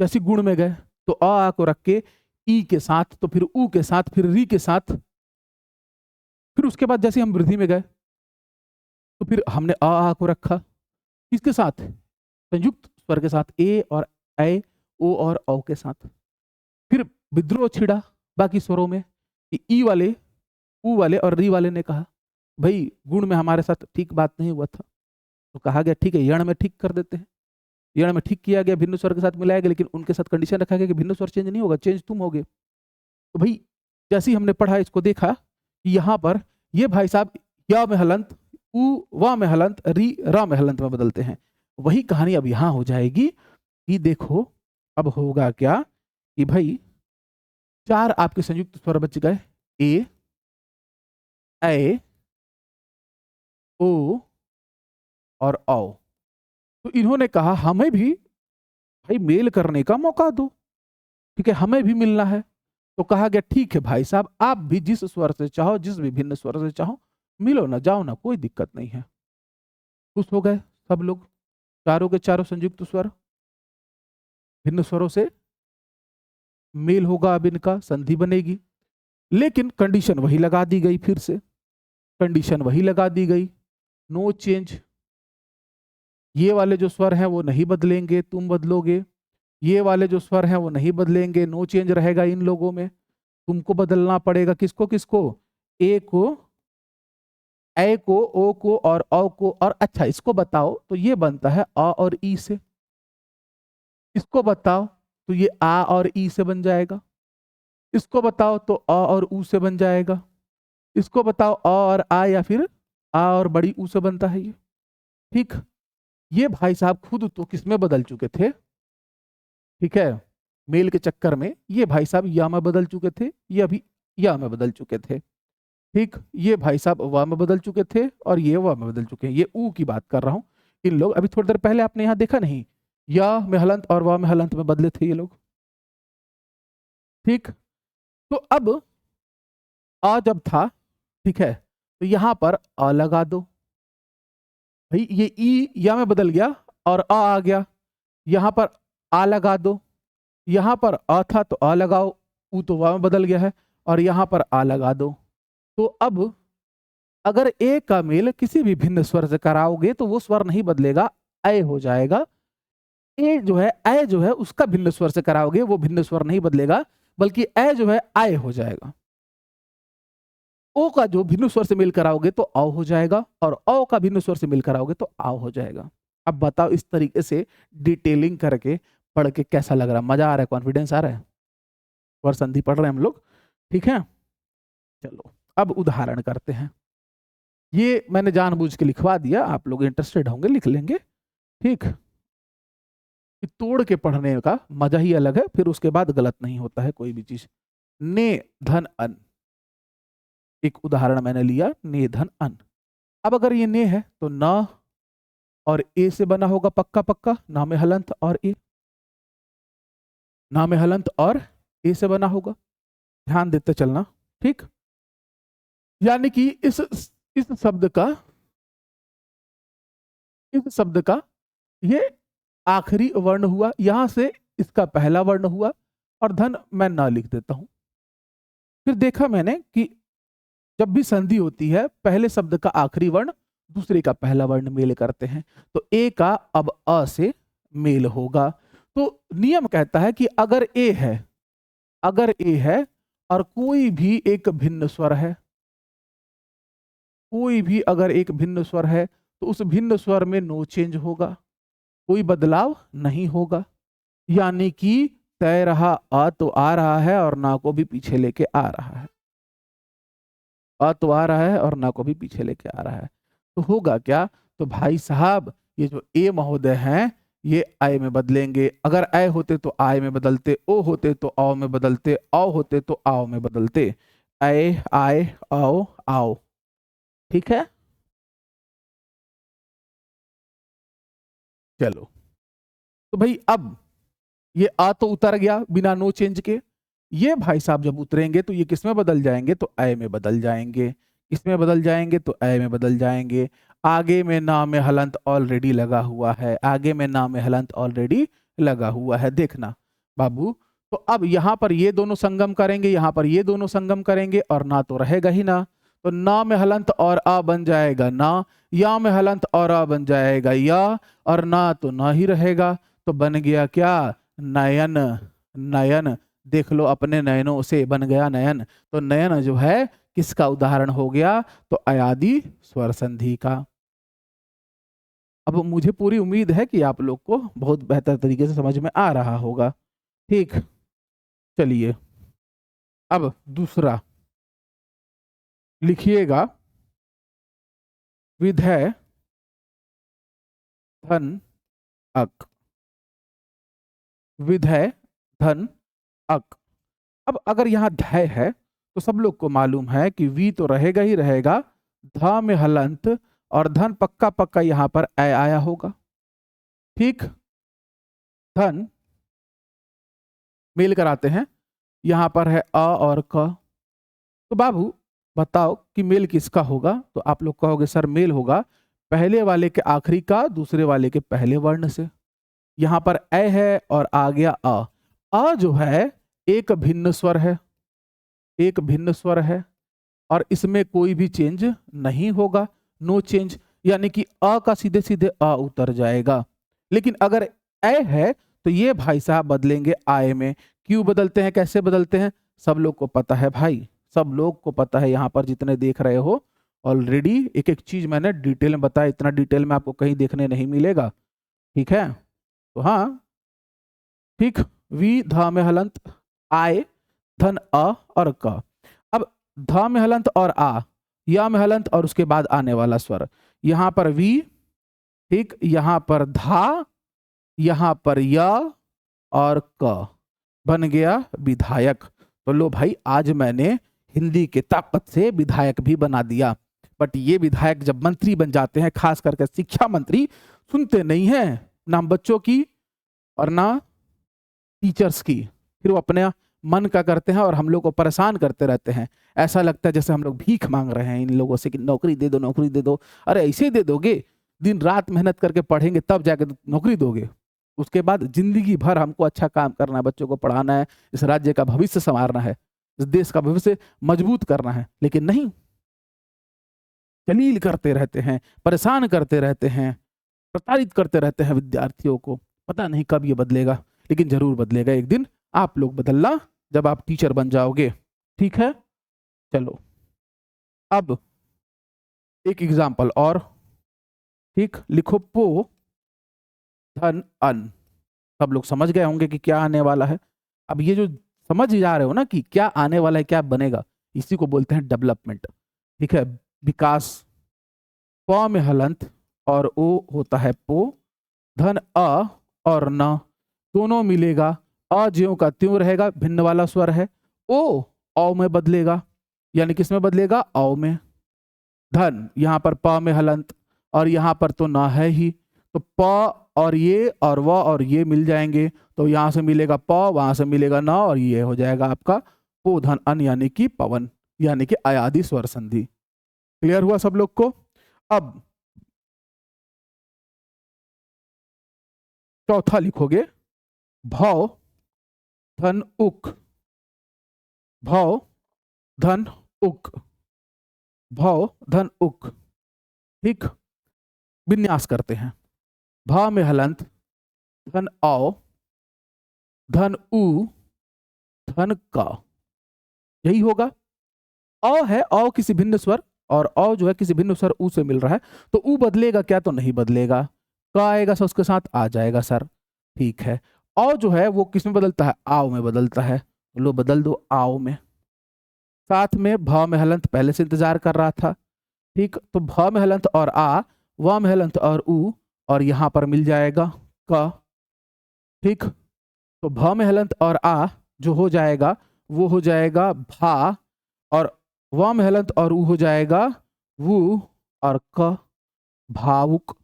जैसे गुण में गए तो आ को रख के ई के साथ, तो फिर ऊ के साथ, फिर री के साथ, फिर उसके बाद जैसे हम वृद्धि में गए तो फिर हमने आ को रखा, किसके साथ? संयुक्त स्वर के साथ, ए और ऐ, ओ और औ के साथ। फिर विद्रोह छिड़ा बाकी स्वरों में, ई वाले, ऊ वाले और री वाले ने कहा भाई गुण में हमारे साथ ठीक बात नहीं हुआ था, तो कहा गया ठीक है यण में ठीक कर देते हैं। यण में ठीक किया गया, भिन्न स्वर के साथ मिलाया गया, लेकिन उनके साथ कंडीशन रखा गया कि भिन्न स्वर चेंज नहीं होगा, चेंज तुम होगे। तो भाई जैसे ही हमने पढ़ा, इसको देखा कि यहाँ पर ये भाई साहब या में हलंत, ऊ वा में हलंत, री रा में हलंत में बदलते हैं। वही कहानी अब यहाँ हो जाएगी कि देखो अब होगा क्या कि भाई 4 आपके संयुक्त स्वर बच गए, ए, ऐ, ओ और औ। तो इन्होंने कहा हमें भी भाई मेल करने का मौका दो, ठीक है, हमें भी मिलना है। तो कहा गया ठीक है भाई साहब, आप भी जिस स्वर से चाहो, जिस विभिन्न स्वर से चाहो मिलो ना, जाओ ना, कोई दिक्कत नहीं है। खुश हो गए सब लोग, चारों के चारों संयुक्त स्वर भिन्न स्वरों से मेल होगा, अब इनका संधि बनेगी। लेकिन कंडीशन वही लगा दी गई, फिर से कंडीशन वही लगा दी गई, नो चेंज। ये वाले जो स्वर हैं वो नहीं बदलेंगे, तुम बदलोगे। ये वाले जो स्वर हैं वो नहीं बदलेंगे, नो चेंज रहेगा इन लोगों में। तुमको बदलना पड़ेगा, किसको किसको? ए को, ऐ को, ओ को और औ को। और अच्छा इसको बताओ, तो ये बनता है अ और ई से। इसको बताओ तो ये आ और ई से बन जाएगा। इसको बताओ तो अ और ऊ से बन जाएगा। इसको बताओ अ और आ, या फिर आ और बड़ी ऊ से बनता है ये। ठीक, ये भाई साहब खुद तो किसमें बदल चुके थे, ठीक है, मेल के चक्कर में ये भाई साहब या में बदल चुके थे, ये अभी या में बदल चुके थे। ठीक, ये भाई साहब वा में बदल चुके थे और ये वा में बदल चुके हैं। ये ऊ की बात कर रहा हूं। इन लोग अभी थोड़ी देर पहले आपने यहां देखा नहीं, या में हलंत और वा में हलंत में बदले थे ये लोग। ठीक, तो अब आ जब था, ठीक है, तो यहां पर अ लगा दो। भाई ये ई या में बदल गया और आ गया, यहां पर आ लगा दो, यहां पर अ था तो अ लगाओ, ऊ तो वा में बदल गया है, और यहां पर आ लगा दो। तो अब अगर ए का मेल किसी भी भिन्न स्वर से कराओगे तो वो स्वर नहीं बदलेगा, ए हो जाएगा। ए जो है, ए जो है उसका भिन्न स्वर से कराओगे वो भिन्न स्वर नहीं बदलेगा, बल्कि ए जो है आय हो जाएगा। ओ का जो भिन्न स्वर से मेल कराओगे तो औ हो जाएगा, और औ का भिन्न स्वर से मेल कराओगे तो आओ हो जाएगा। अब बताओ इस तरीके से डिटेलिंग करके पढ़ के कैसा लग रहा है? मजा आ रहा है? कॉन्फिडेंस आ रहा है? स्वर संधि पढ़ रहे हैं हम लोग, ठीक है। चलो अब उदाहरण करते हैं। ये मैंने जानबूझ के लिखवा दिया, आप लोग इंटरेस्टेड होंगे लिख लेंगे, ठीक। तोड़ के पढ़ने का मजा ही अलग है, फिर उसके बाद गलत नहीं होता है कोई भी चीज। ने धन अन, एक उदाहरण मैंने लिया, ने धन अन। अब अगर ये ने है तो न और ए से बना होगा पक्का पक्का, ना में हलंत और ए, ना में हलंत और ए से बना होगा, ध्यान देते चलना, ठीक। यानी कि इस शब्द का, इस शब्द का ये आखिरी वर्ण हुआ, यहां से इसका पहला वर्ण हुआ, और धन मैं ना लिख देता हूं। फिर देखा मैंने कि जब भी संधि होती है पहले शब्द का आखिरी वर्ण दूसरे का पहला वर्ण मेल करते हैं, तो ए का अब अ से मेल होगा। तो नियम कहता है कि अगर ए है, अगर ए है और कोई भी एक भिन्न स्वर है, कोई भी अगर एक भिन्न स्वर है तो उस भिन्न स्वर में नो चेंज होगा, कोई बदलाव नहीं होगा। यानी कि तय रहा, आ तो आ रहा है और ना को भी पीछे लेके आ रहा है, आ तो आ रहा है और ना को भी पीछे लेके आ रहा है। तो होगा क्या? तो भाई साहब ये जो ए महोदय हैं ये आय में बदलेंगे। अगर आय होते तो आय में बदलते, ओ होते तो आओ में बदलते, औ होते तो आओ में बदलते। आय आय आओ आओ, ठीक है। चलो तो भाई अब ये आ तो उतर गया बिना नो चेंज के, ये भाई साहब जब उतरेंगे तो ये किस में बदल जाएंगे? तो आय में बदल जाएंगे। इसमें बदल जाएंगे तो आय में बदल जाएंगे। आगे में ना में हलंत ऑलरेडी लगा हुआ है, आगे में ना में हलंत ऑलरेडी लगा हुआ है, देखना बाबू। तो अब यहाँ पर ये दोनों संगम करेंगे, यहाँ पर ये दोनों संगम करेंगे, और ना तो रहेगा ही ना, तो ना में हलंत और आ बन जाएगा ना, या में हलंत और आ बन जाएगा या, और ना तो ना ही रहेगा। तो बन गया क्या? नयन। नयन, देख लो अपने नयनों से बन गया नयन। तो नयन जो है किसका उदाहरण हो गया? तो अयादि स्वर संधि का। अब मुझे पूरी उम्मीद है कि आप लोग को बहुत बेहतर तरीके से समझ में आ रहा होगा, ठीक। चलिए अब दूसरा लिखिएगा, विधेय धन अक, विधेय धन अक। अब अगर यहाँ धय है तो सब लोग को मालूम है कि वी तो रहेगा ही रहेगा, धा में हलंत और धन पक्का पक्का यहाँ पर ए आया होगा, ठीक। धन मेल कराते हैं, यहाँ पर है अ और क। तो बाबू बताओ कि मेल किसका होगा? तो आप लोग कहोगे सर मेल होगा पहले वाले के आखिरी का दूसरे वाले के पहले वर्ण से। यहाँ पर ए है और आ गया अ। अ जो है एक भिन्न स्वर है, एक भिन्न स्वर है, और इसमें कोई भी चेंज नहीं होगा, नो चेंज। यानी कि अ का सीधे सीधे अ उतर जाएगा। लेकिन अगर ए है तो ये भाई साहब बदलेंगे आय में। क्यों बदलते हैं, कैसे बदलते हैं? सब लोग को पता है भाई, सब लोग को पता है, यहाँ पर जितने देख रहे हो ऑलरेडी एक एक चीज मैंने डिटेल में बताया, इतना डिटेल में आपको कहीं देखने नहीं मिलेगा, ठीक है। तो हाँ ठीक, वी धा में हलंत आय धन अ और क। अब धा में हलंत और आ, या में हलंत और उसके बाद आने वाला स्वर, यहां पर वी, ठीक, यहां पर धा, यहां पर या और क, बन गया विधायक। तो लो भाई आज मैंने हिंदी के ताकत से विधायक भी बना दिया। बट ये विधायक जब मंत्री बन जाते हैं, खास करके शिक्षा मंत्री, सुनते नहीं हैं ना बच्चों की और ना टीचर्स की, फिर वो अपने मन का करते हैं और हम लोग को परेशान करते रहते हैं। ऐसा लगता है जैसे हम लोग भीख मांग रहे हैं इन लोगों से कि नौकरी दे दो, नौकरी दे दो। अरे ऐसे ही दे दोगे? दिन रात मेहनत करके पढ़ेंगे तब जाके नौकरी दोगे? उसके बाद जिंदगी भर हमको अच्छा काम करना है, बच्चों को पढ़ाना है, इस राज्य का भविष्य संवारना है, इस देश का भविष्य मजबूत करना है। लेकिन नहीं, जलील करते रहते हैं, परेशान करते रहते हैं, प्रताड़ित करते रहते हैं विद्यार्थियों को। पता नहीं कब ये बदलेगा, लेकिन जरूर बदलेगा एक दिन। आप लोग बदलना जब आप टीचर बन जाओगे, ठीक है। चलो अब एक एग्जाम्पल और, ठीक, लिखो पो धन अन। सब लोग समझ गए होंगे कि क्या आने वाला है। अब ये जो समझ जा रहे हो ना कि क्या आने वाला है, क्या बनेगा, इसी को बोलते हैं डेवलपमेंट, ठीक है, विकास। प में हलंत और ओ होता है पो, धन अ और न दोनों मिलेगा, अ ज्यों का त्यों रहेगा, भिन्न वाला स्वर है। ओ औ में बदलेगा, यानी किस में बदलेगा, औ में। धन यहाँ पर प में हलंत और यहाँ पर तो न है ही, तो प और व और ये मिल जाएंगे, तो यहाँ से मिलेगा प, वहां से मिलेगा न, और ये हो जाएगा आपका पो धन अन, यानी कि पवन, यानी कि अयादि स्वर संधि। क्लियर हुआ सब लोग को। अब चौथा लिखोगे भव धन उक, भव धन उक, भव धन उक, ठीक। विन्यास करते हैं। भा में हलंत, धन औ, धन उ, धन का, यही होगा। औ है, औ किसी भिन्न स्वर, और औ जो है किसी भिन्न स्वर उ से मिल रहा है, तो उ बदलेगा क्या, तो नहीं बदलेगा। का आएगा सर, उसके साथ आ जाएगा सर, ठीक है। औ जो है वो किस में बदलता है, आओ में बदलता है, लो बदल दो आओ में। साथ में भ में हलंत पहले से इंतजार कर रहा था, ठीक, तो भ में हलंत और आ, व में हलंत और उ, और यहां पर मिल जाएगा क, ठीक। तो भ में हलंत और आ जो हो जाएगा वो हो जाएगा भा, और व में हलंत और उ हो जाएगा वु, और क भावुक।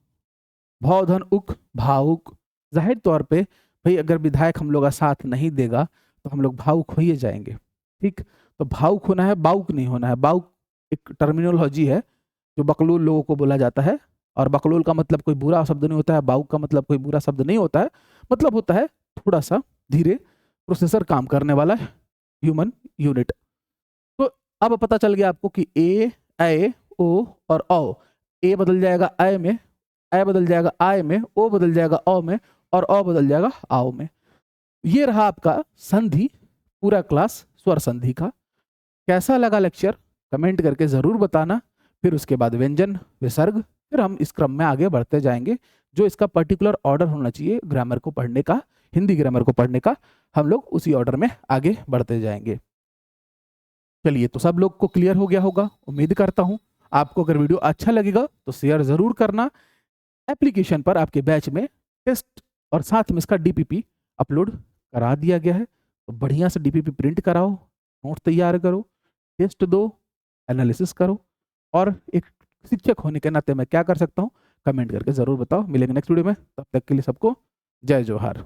भव धन उक भावुक। जाहिर तौर पे भाई अगर विधायक हम लोग का साथ नहीं देगा तो हम लोग भावुक हो ही जाएंगे, ठीक। तो भावुक होना है, बाउक नहीं होना है। बाउक एक टर्मिनोलॉजी है जो बकलोल लोगों को बोला जाता है, और बकलोल का मतलब कोई बुरा शब्द नहीं होता है, बाउक का मतलब कोई बुरा शब्द नहीं होता है, मतलब होता है थोड़ा सा धीरे प्रोसेसर काम करने वाला ह्यूमन यूनिट। तो अब पता चल गया आपको कि ए ओ और औ, ए बदल जाएगा ए में, ए बदल जाएगा आय में, ओ बदल जाएगा औ में, और औ बदल जाएगा आओ में। ये रहा आपका संधि, पूरा क्लास स्वर संधि का। कैसा लगा लेक्चर कमेंट करके जरूर बताना। फिर उसके बाद व्यंजन विसर्ग, फिर हम इस क्रम में आगे बढ़ते जाएंगे। जो इसका पर्टिकुलर ऑर्डर होना चाहिए ग्रामर को पढ़ने का, हिंदी ग्रामर को पढ़ने का, हम लोग उसी ऑर्डर में आगे बढ़ते जाएंगे। चलिए, तो सब लोग को क्लियर हो गया होगा उम्मीद करता हूं। आपको अगर वीडियो अच्छा लगेगा तो शेयर जरूर करना। एप्लीकेशन पर आपके बैच में टेस्ट और साथ में इसका डीपीपी अपलोड करा दिया गया है, तो बढ़िया से डीपीपी प्रिंट कराओ, नोट तैयार करो, टेस्ट दो, एनालिसिस करो। और एक शिक्षक होने के नाते मैं क्या कर सकता हूँ कमेंट करके जरूर बताओ। मिलेंगे नेक्स्ट वीडियो में, तब तक के लिए सबको जय जोहार।